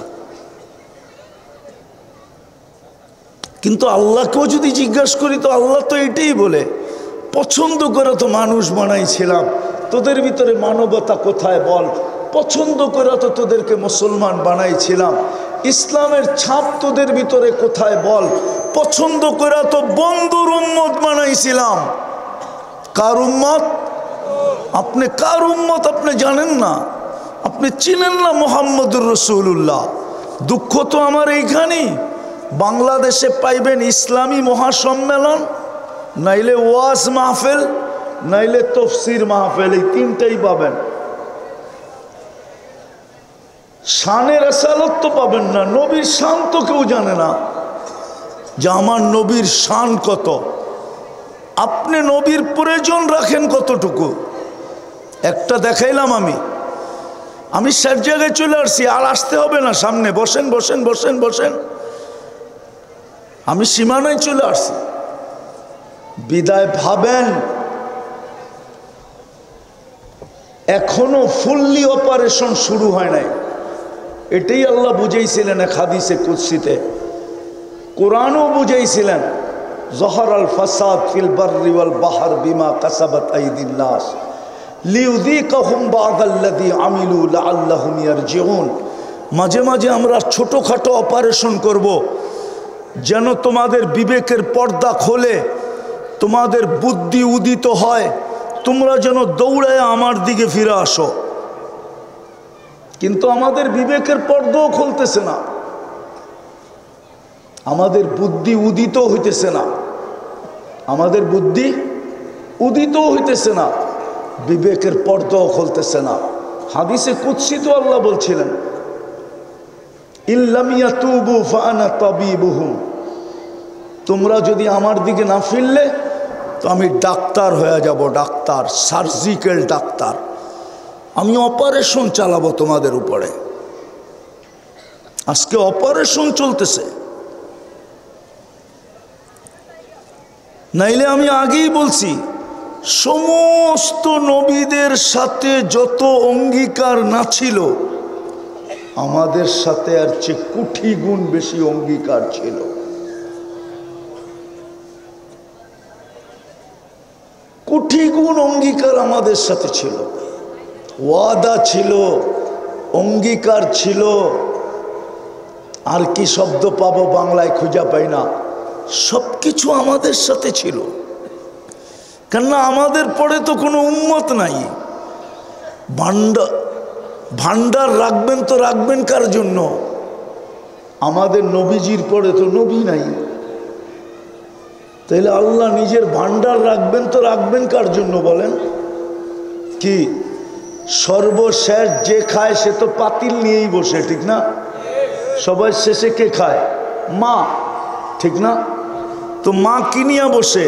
কিন্তু আল্লাহকেও যদি জিজ্ঞাসা করি তো আল্লাহ তো এটাই বলে, পছন্দ করে তো মানুষ বানাইছিলাম, তোদের ভিতরে মানবতা কোথায় বল? পছন্দ করে তো তোদেরকে মুসলমান বানাইছিলাম, ইসলামের ছাপ তোদের ভিতরে কোথায় বল? পছন্দ করে তো বন্ধুর উম্মত বানাইছিলাম। কার উম্মত? আপনি কার উম্মত আপনি জানেন না, আপনি চিনেন না মুহাম্মদুর রাসূলুল্লাহ। দুঃখ তো আমার এইখানেই, বাংলাদেশে পাইবেন ইসলামী মহাসম্মেলন, নাইলে ওয়াজ মাহফিল, নাইলে তফসির মাহফিল, এই তিনটাই পাবেন। শানের আসালত তো পাবেন না, নবীর শান তো কেউ জানে না যে আমার নবীর শান কত। আপনি নবীর প্রয়োজন রাখেন কতটুকু? একটা দেখাইলাম আমি সব জায়গায় চলে আসছি, আর আসতে হবে না সামনে। বসেন বসেন বসেন বসেন, আমি সীমানায় চলে আসছি। বিদায় ভাবেন এখনো ফুললি অপারেশন শুরু হয় নাই। এটাই আল্লাহ বুঝাইছিলেন এক হাদিসে কুদসিতে, কোরআনও বুঝাইছিলেন, যহরাল ফাসাদ ফিল বাররি ওয়াল বাহর বিমা কাসাবাত আইদিন নাস লিউযীকাহুম বা'দাল্লাযী আমিলু লাআল্লাহুম ইয়ারজিউন। মাঝে মাঝে আমরা ছোটোখাটো অপারেশন করব, যেন তোমাদের বিবেকের পর্দা খোলে, তোমাদের বুদ্ধি উদিত হয়, তোমরা যেন দৌড়ায় আমার দিকে ফিরে আসো। কিন্তু আমাদের বিবেকের পর্দাও খুলতেছে না, আমাদের বুদ্ধি উদিত হইতেছে না, আমাদের বুদ্ধি উদিত হইতেছে না, বিবেকের পর্দাও খুলতেছে না। হাদিসে কুদসি তো আল্লাহ বলছিলেন, ইল্লাম ইয়াতুবু ফাআনা তাবিবুহুম, তোমরা যদি আমার দিকে না ফিরলে তো আমি ডাক্তার হয়ে যাব, ডাক্তার, সার্জিক্যাল ডাক্তার, আমি অপারেশন চালাবো তোমাদের উপরে। আজকে অপারেশন চলতেছে। নাইলে আমি আগেই বলছি, সমস্ত নবীদের সাথে যত অঙ্গীকার না ছিল, আমাদের সাথে আর চেয়ে কোটি গুণ বেশি অঙ্গীকার ছিল। কোটি গুণ অঙ্গীকার আমাদের সাথে ছিল, ওয়াদা ছিল, অঙ্গীকার ছিল। আর কি শব্দ পাবো বাংলায় খুঁজে পাই না, সব কিছু আমাদের সাথে ছিল। কেননা আমাদের পরে তো কোনো উম্মত নাই। ভান্ডার রাখবেন তো রাখবেন কার জন্য? আমাদের নবীজির পরে তো নবী নাই, তাইলে আল্লাহ নিজের ভান্ডার রাখবেন তো রাখবেন কার জন্য বলেন? কি সর্বশেষ যে খায় সে তো পাতিল নিয়েই বসে, ঠিক না? সবাই শেষে কে খায়? মা, ঠিক না? তো মা কিনিয়া বসে,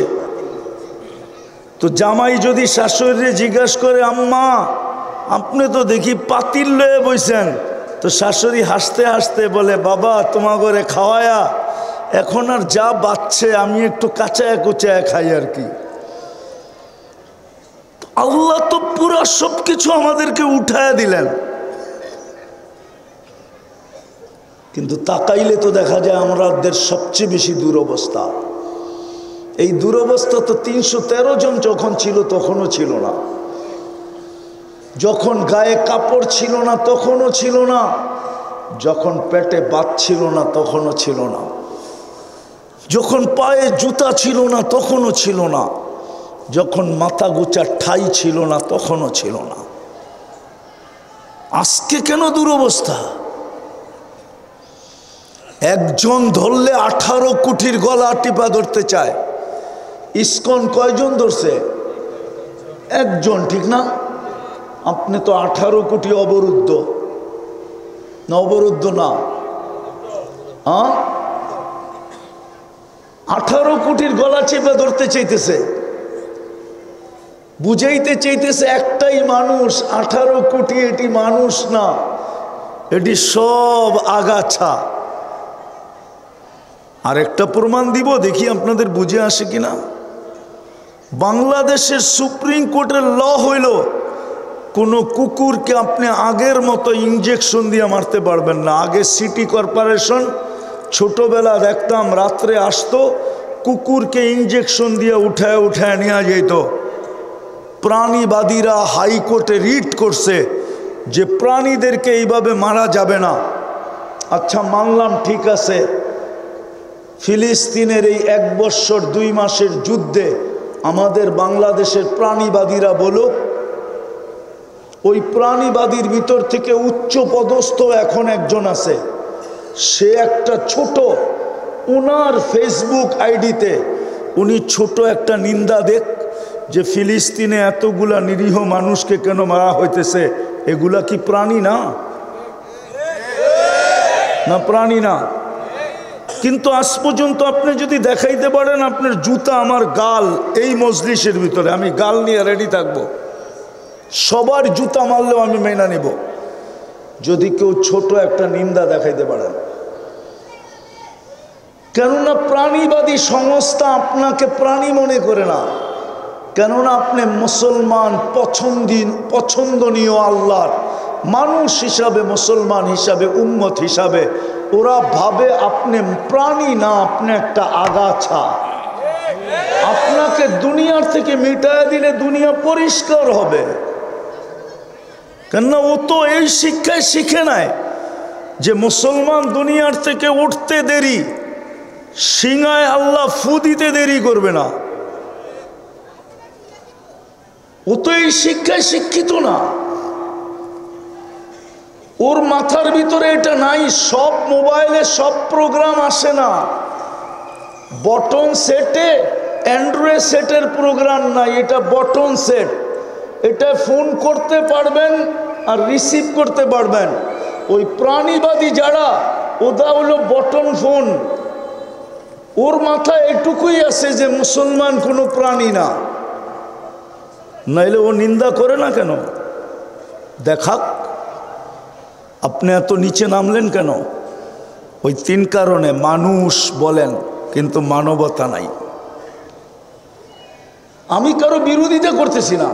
তো জামাই যদি শাশুড়ি জিজ্ঞাসা করে, আম্মা আপনি তো দেখি পাতিল লয়ে বইছেন, তো শাশুড়ি হাসতে হাসতে বলে, বাবা তোমার ঘরে খাওয়ায়া এখন আর যা বাচ্চে আমি একটু কাঁচায়া কুচায়া খাই আর কি। আল্লাহ তো পুরা সব কিছু আমাদেরকে উঠায়া দিলেন, কিন্তু তাকাইলে তো দেখা যায় আমাদের সবচেয়ে বেশি দুরবস্থা। এই দুরবস্থা তো 313 জন যখন ছিল তখনও ছিল না, যখন গায়ে কাপড় ছিল না তখনও ছিল না, যখন পেটে ভাত ছিল না তখনও ছিল না, যখন পায়ে জুতা ছিল না তখনও ছিল না, যখন মাথা গোছা ঠাই ছিল না তখনও ছিল না। আজকে কেন দুরবস্থা? একজন ধরলে 18 কোটির গলা টিপা ধরতে চায়। ইসকন কয়জন ধরছে? একজন, ঠিক না? আপনি তো 18 কোটি অবরুদ্ধ না? অবরুদ্ধ না, 18 কোটির গলা চেপে ধরতে চাইতেছে, বুঝাইতে চাইতেছে একটাই মানুষ, 18 কোটি এটি মানুষ না, এটি সব আগাছা। আর একটা প্রমাণ দিব, দেখি আপনাদের বুঝে আসে কিনা। বাংলাদেশের সুপ্রিম কোর্টের ল হইল, কোনো কুকুরকে আপনি আগের মতো ইঞ্জেকশন দিয়ে মারতে পারবেন না। আগে সিটি কর্পোরেশন ছোটবেলা দেখতাম রাত্রে আসতো, কুকুরকে ইঞ্জেকশন দিয়ে উঠায় উঠায় নিয়ে যেত। প্রাণীবাদীরা হাইকোর্টে রিট করছে যে প্রাণীদেরকে এইভাবে মারা যাবে না। আচ্ছা মানলাম, ঠিক আছে, ফিলিস্তিনের এই 1 বৎসর 2 মাসের যুদ্ধে আমাদের বাংলাদেশের প্রাণীবাদীরা বলুক, ওই প্রাণীবাদীর ভিতর থেকে উচ্চ পদস্থ এখন একজন আছে, সে একটা ছোট, ওনার ফেসবুক আইডিতে উনি ছোট একটা নিন্দা দেখ যে ফিলিস্তিনে এতগুলা নিরীহ মানুষকে কেন মারা হইতেছে, এগুলা কি প্রাণী না? না প্রাণী না? কিন্তু আজ পর্যন্ত আপনি যদি দেখাইতে পারেন আপনার জুতা আমার গাল, এই মজলিসের ভিতরে আমি গাল নিয়ে রেডি থাকবো, সবার জুতা মারলেও আমি মেনে নিব, যদি কেউ ছোট একটা নিন্দা দেখাইতে পারেন। কেননা প্রাণীবাদী সংস্থা আপনাকে প্রাণী মনে করে না, কেননা আপনি মুসলমান, পছন্দনীয় আল্লাহর মানুষ হিসাবে, মুসলমান হিসাবে, উম্মত হিসাবে ওরা ভাবে আপনি প্রাণী না, আপনি একটা আগাছা। আপনাকে দুনিয়ার থেকে মিটায় দিলে দুনিয়া পরিষ্কার হবে। কেননা ও তো এই শিক্ষায় শিখে নাই যে মুসলমান দুনিয়ার থেকে উঠতে দেরি, সিংহায় আল্লাহ ফু দিতে দেরি করবে না। ও তো এই শিক্ষায় শিক্ষিত না, ওর মাথার ভিতরে এটা নাই। সব মোবাইলে সব প্রোগ্রাম আসে না, বটন সেটে অ্যান্ড্রয়েড সেটের প্রোগ্রাম নাই, এটা বটন সেট, এটা ফোন করতে পারবেন আর রিসিভ করতে পারবেন। ওই প্রাণীবাদী যারা, ওটা হলো বটন ফোন, ওর মাথায় এটুকুই আছে যে মুসলমান কোনো প্রাণী না, নাইলে ও নিন্দা করে না কেন? দেখাক। আপনি এত নিচে নামলেন কেন? ওই 3 কারণে। মানুষ বলেন কিন্তু মানবতা নাই। আমি কারো বিরোধিতা করতেছি না,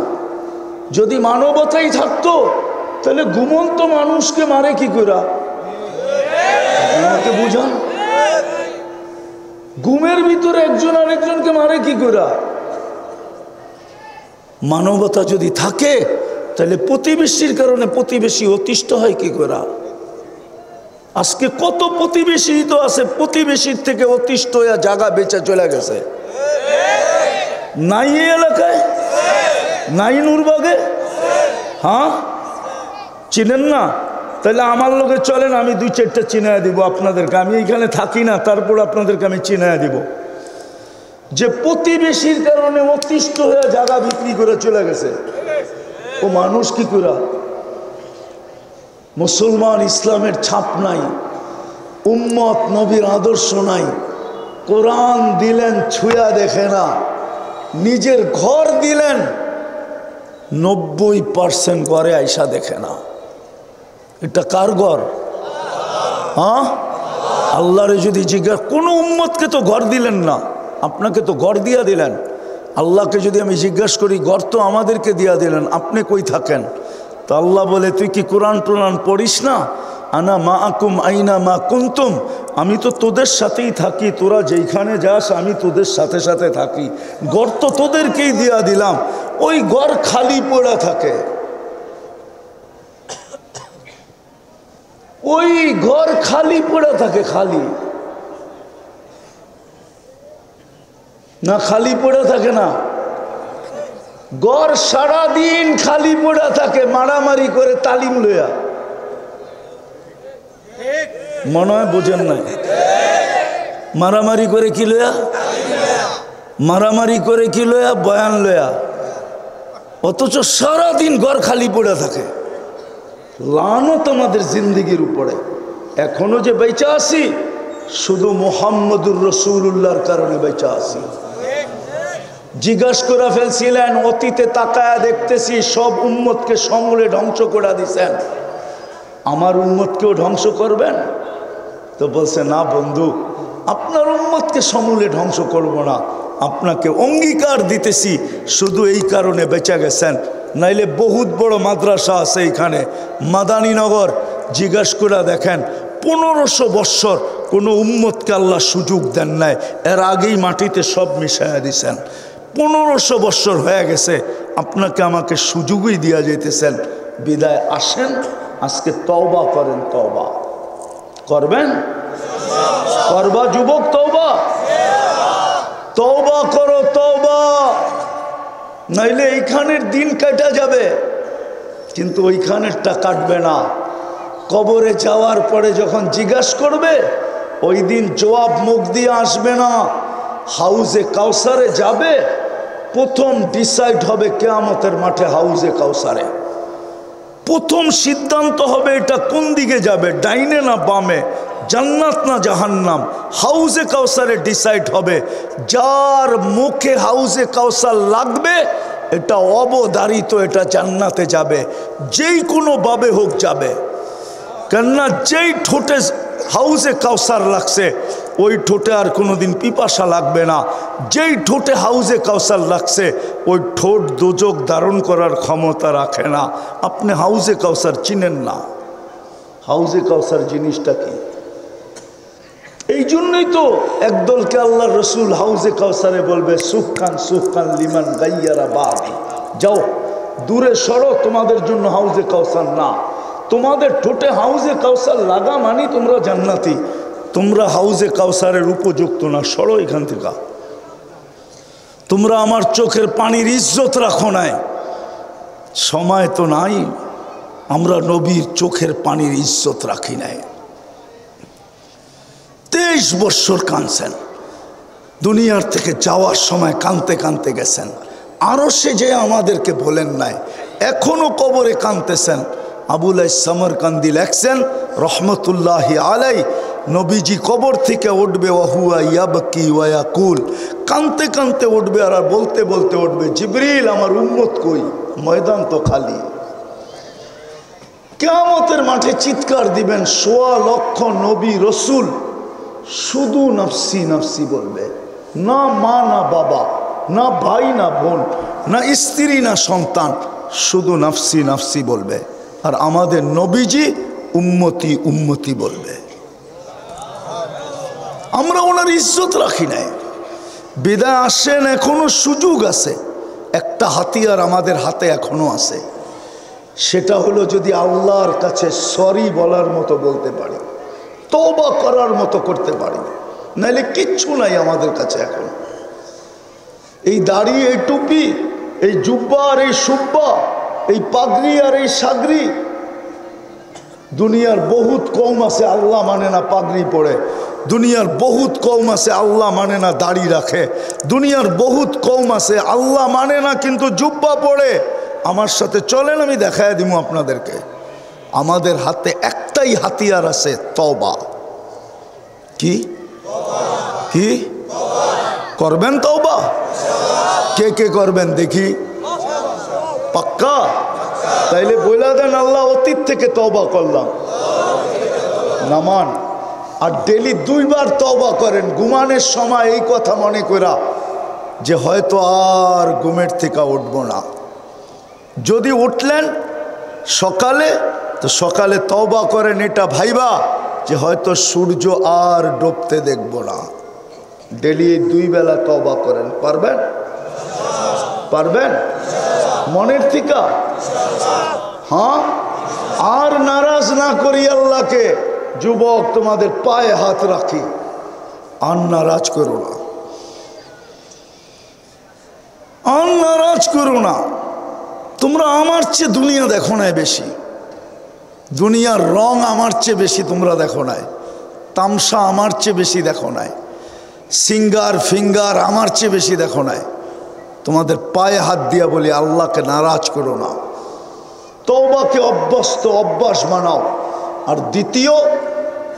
যদি মানবতাই থাকতো তাহলে ঘুমন্ত মানুষকে মারে কি করে? আমাকে বুঝান, ঘুমের ভিতরে একজন আরেকজনকে মারে কি করে? মানবতা যদি থাকে তাহলে প্রতিবেশীর কারণে প্রতিবেশী অতিষ্ঠ হয় কি করে? আজকে কত প্রতিবেশী তো আছে, প্রতিবেশীর থেকে অতিষ্ঠ হয়ে জায়গা বেচে চলে গেছে। নাই এই এলাকায়, নাই নূরবাগে? হ্যাঁ, চিনেন না? তাহলে আমার লোকে চলেন, আমি 2-4টা চিনায় দিব আপনাদেরকে। আমি এইখানে থাকি না, তারপর আপনাদেরকে আমি চিনায় দিব যে প্রতিবেশীর কারণে অতিষ্ঠ হয়ে জায়গা বিক্রি করে চলে গেছে। ও মানুষ কি করে? মুসলমান, ইসলামের ছাপ নাই, উম্মত নবীর আদর্শ নাই, কোরআন দিলেন ছুঁয়া দেখে না, নিজের ঘর দিলেন 90% ঘরে আইসা দেখে না। এটা কার ঘর? হ্যাঁ, আল্লাহরে যদি জিজ্ঞাসা, কোনো উম্মতকে তো ঘর দিলেন না, আপনাকে তো ঘর দিয়া দিলেন। আল্লাহকে যদি আমি জিজ্ঞাসা করি, ঘর তো আমাদেরকে দিয়া দিলেন, আপনি কই থাকেন? তো আল্লাহ বলে, তুই কি কোরআন টোরআন পড়িস না? আনা মা আকুম আইনা মা কুন্তুম, আমি তো তোদের সাথেই থাকি, তোরা যেইখানে যাস আমি তোদের সাথে সাথে থাকি। ঘর তো তোদেরকেই দিয়া দিলাম, ওই ঘর খালি পড়ে থাকে, ওই ঘর খালি পড়ে থাকে। খালি না, খালি পড়ে থাকে না, ঘর সারাদিন খালি পড়ে থাকে, মারামারি করে তালিম লইয়া। মনে হয় বোঝেন নাই? মারামারি করে কি লইয়া? মারামারি করে কি লইয়া? বয়ান লইয়া। অথচ সারাদিন ঘর খালি পড়ে থাকে। লানত আমাদের জিন্দেগির উপরে। এখনো যে বেঁচে আছি, শুধু মুহাম্মদুর রাসূলুল্লাহর কারণে বেঁচে আছি। জিজ্ঞাসা করে ফেলছিলেন, অতীতে তাকায়া দেখতেছি সব উম্মতকে সমূলে ধ্বংস করে দিছেন, আমার উম্মতকেও ধ্বংস করবেন? তো বলছে, না বন্ধু, আপনার উম্মতকে সমূলে ধ্বংস করব না, আপনাকে অঙ্গীকার দিতেছি শুধু এই কারণে বেঁচে গেছেন, নাইলে বহুত বড় মাদ্রাসা আছে এখানে মাদানীনগর। জিজ্ঞাসা করে দেখেন, 1500 বৎসর কোনো উম্মতকে আল্লাহ সুযোগ দেন নাই, এর আগেই মাটিতে সব মিশাইয়া দিছেন। 1500 বৎসর হয়ে গেছে, আপনাকে আমাকে সুযোগই দিয়া যেতেছেন। বিদায় আসেন, আজকে তওবা করেন। তওবা করবেন? করবা যুবক? তওবা তওবা করো, তওবা, নাইলে এইখানের দিন কাটা যাবে, কিন্তু ওইখানেরটা কাটবে না। কবরে যাওয়ার পরে যখন জিজ্ঞাসা করবে, ওই দিন জবাব মুখ দিয়ে আসবে না। হাউজে কাউসারে যাবে, প্রথম ডিসাইড হবে কিয়ামতের মাঠে হাউজে কাউসারে। প্রথম সিদ্ধান্ত হবে এটা কোন দিকে যাবে, ডাইনে না বামে, জান্নাত না জাহান্নাম। হাউজে কাউসারে ডিসাইড হবে। যার মুখে হাউজে কাউসার লাগবে, এটা অবধারিত, এটা জান্নাতে যাবে, যেই কোনো ভাবে হোক যাবে। কেননা যেই ঠোঁটে হাউজে কাউসার লাগছে, ওই ঠোঁটে আর কোনোদিন পিপাসা লাগবে না। যেই ঠোঁটে হাউজে কাউসার লাগছে, ওই ঠোঁট দোজক ধারণ করার ক্ষমতা রাখে না। আপনি হাউজে কাউসার চিনেন না, হাউজে কাউসার জিনিসটা কি? এই জন্যই তো একদলকে আল্লাহ রসুল হাউজে কাউসারে বলবে, সুফকান সুফকান লিমান গাইয়ারা বাদি, যাও দূরে সরো, তোমাদের জন্য হাউজে কাউসার না। তোমাদের ঠোঁটে হাউজে কাউসার লাগা মানি তোমরা জান্নাতি, তোমরা হাউজে কাউসারের উপযুক্ত না, সরো এখান থেকে। তোমরা আমার চোখের পানির ইজ্জত রাখো নাই। সময় তো নাই, আমরা নবীর চোখের পানির ইজ্জত রাখি নাই। 23 বৎসর কাঁদছেন, দুনিয়ার থেকে যাওয়ার সময় কাঁদতে কাঁদতে গেছেন। আরো সে যে আমাদেরকে বলেন নাই, এখনো কবরে কাঁদতেছেন। আবুল সামরকান্দি লেখছেন রহমতুল্লাহি আলাই, নবীজি কবর থেকে উঠবে, ওয়াহুয়া ইয়াবকি ওয়া ইয়াকুল, কাঁদতে কাঁদতে উঠবে আর বলতে বলতে উঠবে, জিবরিল আমার উম্মত কই, ময়দান তো খালি। কিয়ামতের মাঠে চিৎকার দিবেন, 1.25 লক্ষ নবী রসুল শুধু নফসি নফসি বলবে। না মা না বাবা, না ভাই না বোন, না স্ত্রী না সন্তান, শুধু নফসি নফসি বলবে। আর আমাদের নবীজি উম্মতি উম্মতি বলবে। আমরা ওনার ইজ্জত রাখি নাই। বিদায় আসেন, এখনো সুযোগ আছে। একটা হাতিয়ার আমাদের হাতে এখনো আছে, সেটা হলো যদি আল্লাহর কাছে সরি বলার মতো বলতে পারি, তওবা করার মতো করতে পারি, নাইলে কিচ্ছু নাই আমাদের কাছে এখন। এই দাড়ি, এই টুপি, এই জুব্বা আর এই সুব্বা, এই পাগড়ি আর এই সাগরি, দুনিয়ার বহুত কওম আছে আল্লাহ মানে না পাগড়ি পরে, দুনিয়ার বহুত কওম আছে আল্লাহ মানে না দাড়ি রাখে, দুনিয়ার বহুত কওম আছে আল্লাহ মানে না কিন্তু জুব্বা পরে। আমার সাথে চলেন, আমি দেখায় দিব আপনাদেরকে। আমাদের হাতে একটাই হাতিয়ার আছে, তওবা। কি কি করবেন তওবা? কে কে করবেন দেখি? পাক্কা? তাইলে বলে দেন আল্লাহ অতীত থেকে তওবা করলাম। নামান আর ডেলি 2 বার তওবা করেন ঘুমানোর সময়, এই কথা মনে করা যে হয়তো আর ঘুমের থেকে উঠবো না। যদি উঠলেন সকালে, তো সকালে তওবা করেন এটা ভাইবা যে হয়তো সূর্য আর ডুবতে দেখব না। ডেলি 2 বেলা তওবা করেন। পারবেন? পারবেন মনের থেকে? হ্যাঁ। আর নারাজ না করি আল্লাহকে। যুবক তোমাদের পায়ে হাত রাখি, আর নারাজ করো না, আর নারাজ করো না। তোমরা আমার চেয়ে দুনিয়া দেখো নাই বেশি, দুনিয়ার রং আমার চেয়ে বেশি তোমরা দেখো নাই, তামসা আমার চেয়ে বেশি দেখো নাই, সিঙ্গার ফিঙ্গার আমার চেয়ে বেশি দেখো নাই। তোমাদের পায়ে হাত দিয়া বলি আল্লাহকে নারাজ করো না, তওবাকে অভ্যাস বানাও। আর দ্বিতীয়,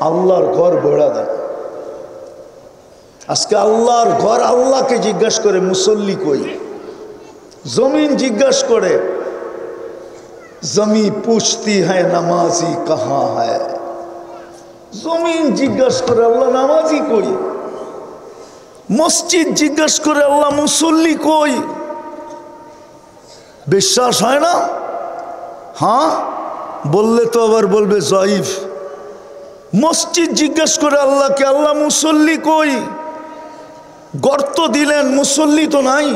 আল্লাহর ঘর বেড়া দেন। আজকে আল্লাহর ঘর, আল্লাহকে জিজ্ঞাসা করে মুসল্লি কই, জমিন জিজ্ঞাসা করে, জমি পুছতি হ্যায় নামাজি কাহা হ্যায়। জমিন জিজ্ঞাসা করে আল্লাহ নামাজি কই, মসজিদ জিজ্ঞাসা করে আল্লাহ মুসল্লি কই। বিশ্বাস হয় না? হ্যাঁ বললে তো আবার বলবে জয়ীফ। মসজিদ জিজ্ঞাসা করে আল্লাহকে আল্লাহ মুসল্লি কই। গর্ত দিলেন মুসল্লি তো নাই,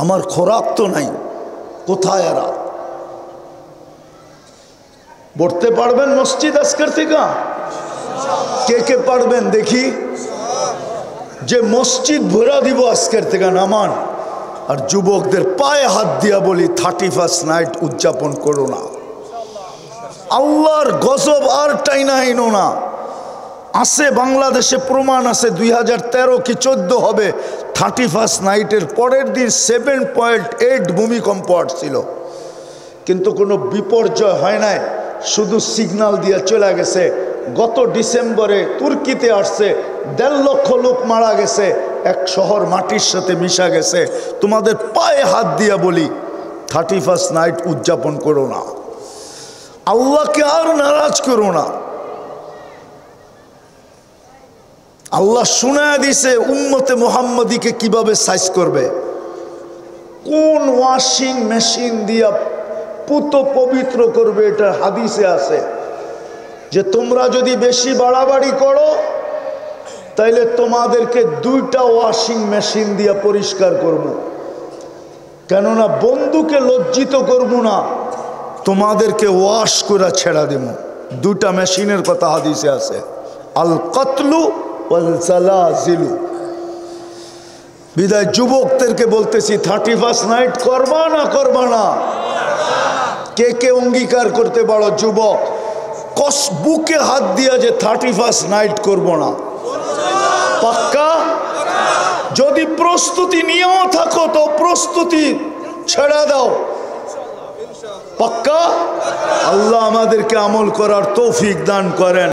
আমার খোরাক তো নাই, কোথায় এরা? পড়তে পারবেন মসজিদ আজকের থেকে? কে কে পারবেন দেখি? যে মসজিদ ভরা দিব আজকের থেকে নামান। আর যুবকদের পায়ে হাত দিয়া বলি 31 নাইট উদযাপন করো না। আল্লাহর গজব আর টাইনা আইনো না। আছে বাংলাদেশে প্রমাণ আছে, 2013 কি 14 হবে, 31 নাইটের পরের দিন 7.8 ভূমিকম্প আসছিল, কিন্তু কোনো বিপর্যয় হয় নাই, শুধু সিগন্যাল দিয়ে চলে গেছে। গত ডিসেম্বরে তুর্কিতে আসছে, 1.5 লক্ষ লোক মারা গেছে, এক শহর মাটির সাথে মিশা গেছে। তোমাদের পায়ে হাত দিয়া বলি 31 নাইট উদযাপন করো না, আল্লাহকে আর নারাজ করো না। আল্লাহ শুনায়া দিছে উম্মতে মুহাম্মাদিকে কিভাবে সাইজ করবে, কোন ওয়াশিং মেশিন দিয়া পুত পবিত্র করবে। এটা হাদিসে আছে যে তোমরা যদি বেশি বাড়াবাড়ি করো তাইলে তোমাদেরকে 2টা ওয়াশিং মেশিন দিয়া পরিষ্কার করব। কেননা বন্ধুকে লজ্জিত করব না, তোমাদেরকে ওয়াশ করে ছেড়া দেব। 2টা মেশিনের কথা হাদিসে আছে, আল কতলু ওয়াল জালাজিলু। বিদায় যুবকদেরকে বলতেছি 31 নাইট করবা না করবা না? কে কে অঙ্গীকার করতে পারো? যুবক বুকে হাত দিয়া যে 31 নাইট করব না, পাক্কা? যদি প্রস্তুতি নিয়েও থাকো তো প্রস্তুতি ছেড়ে দাও, পাক্কা? আল্লাহ আমাদেরকে আমল করার তৌফিক দান করেন।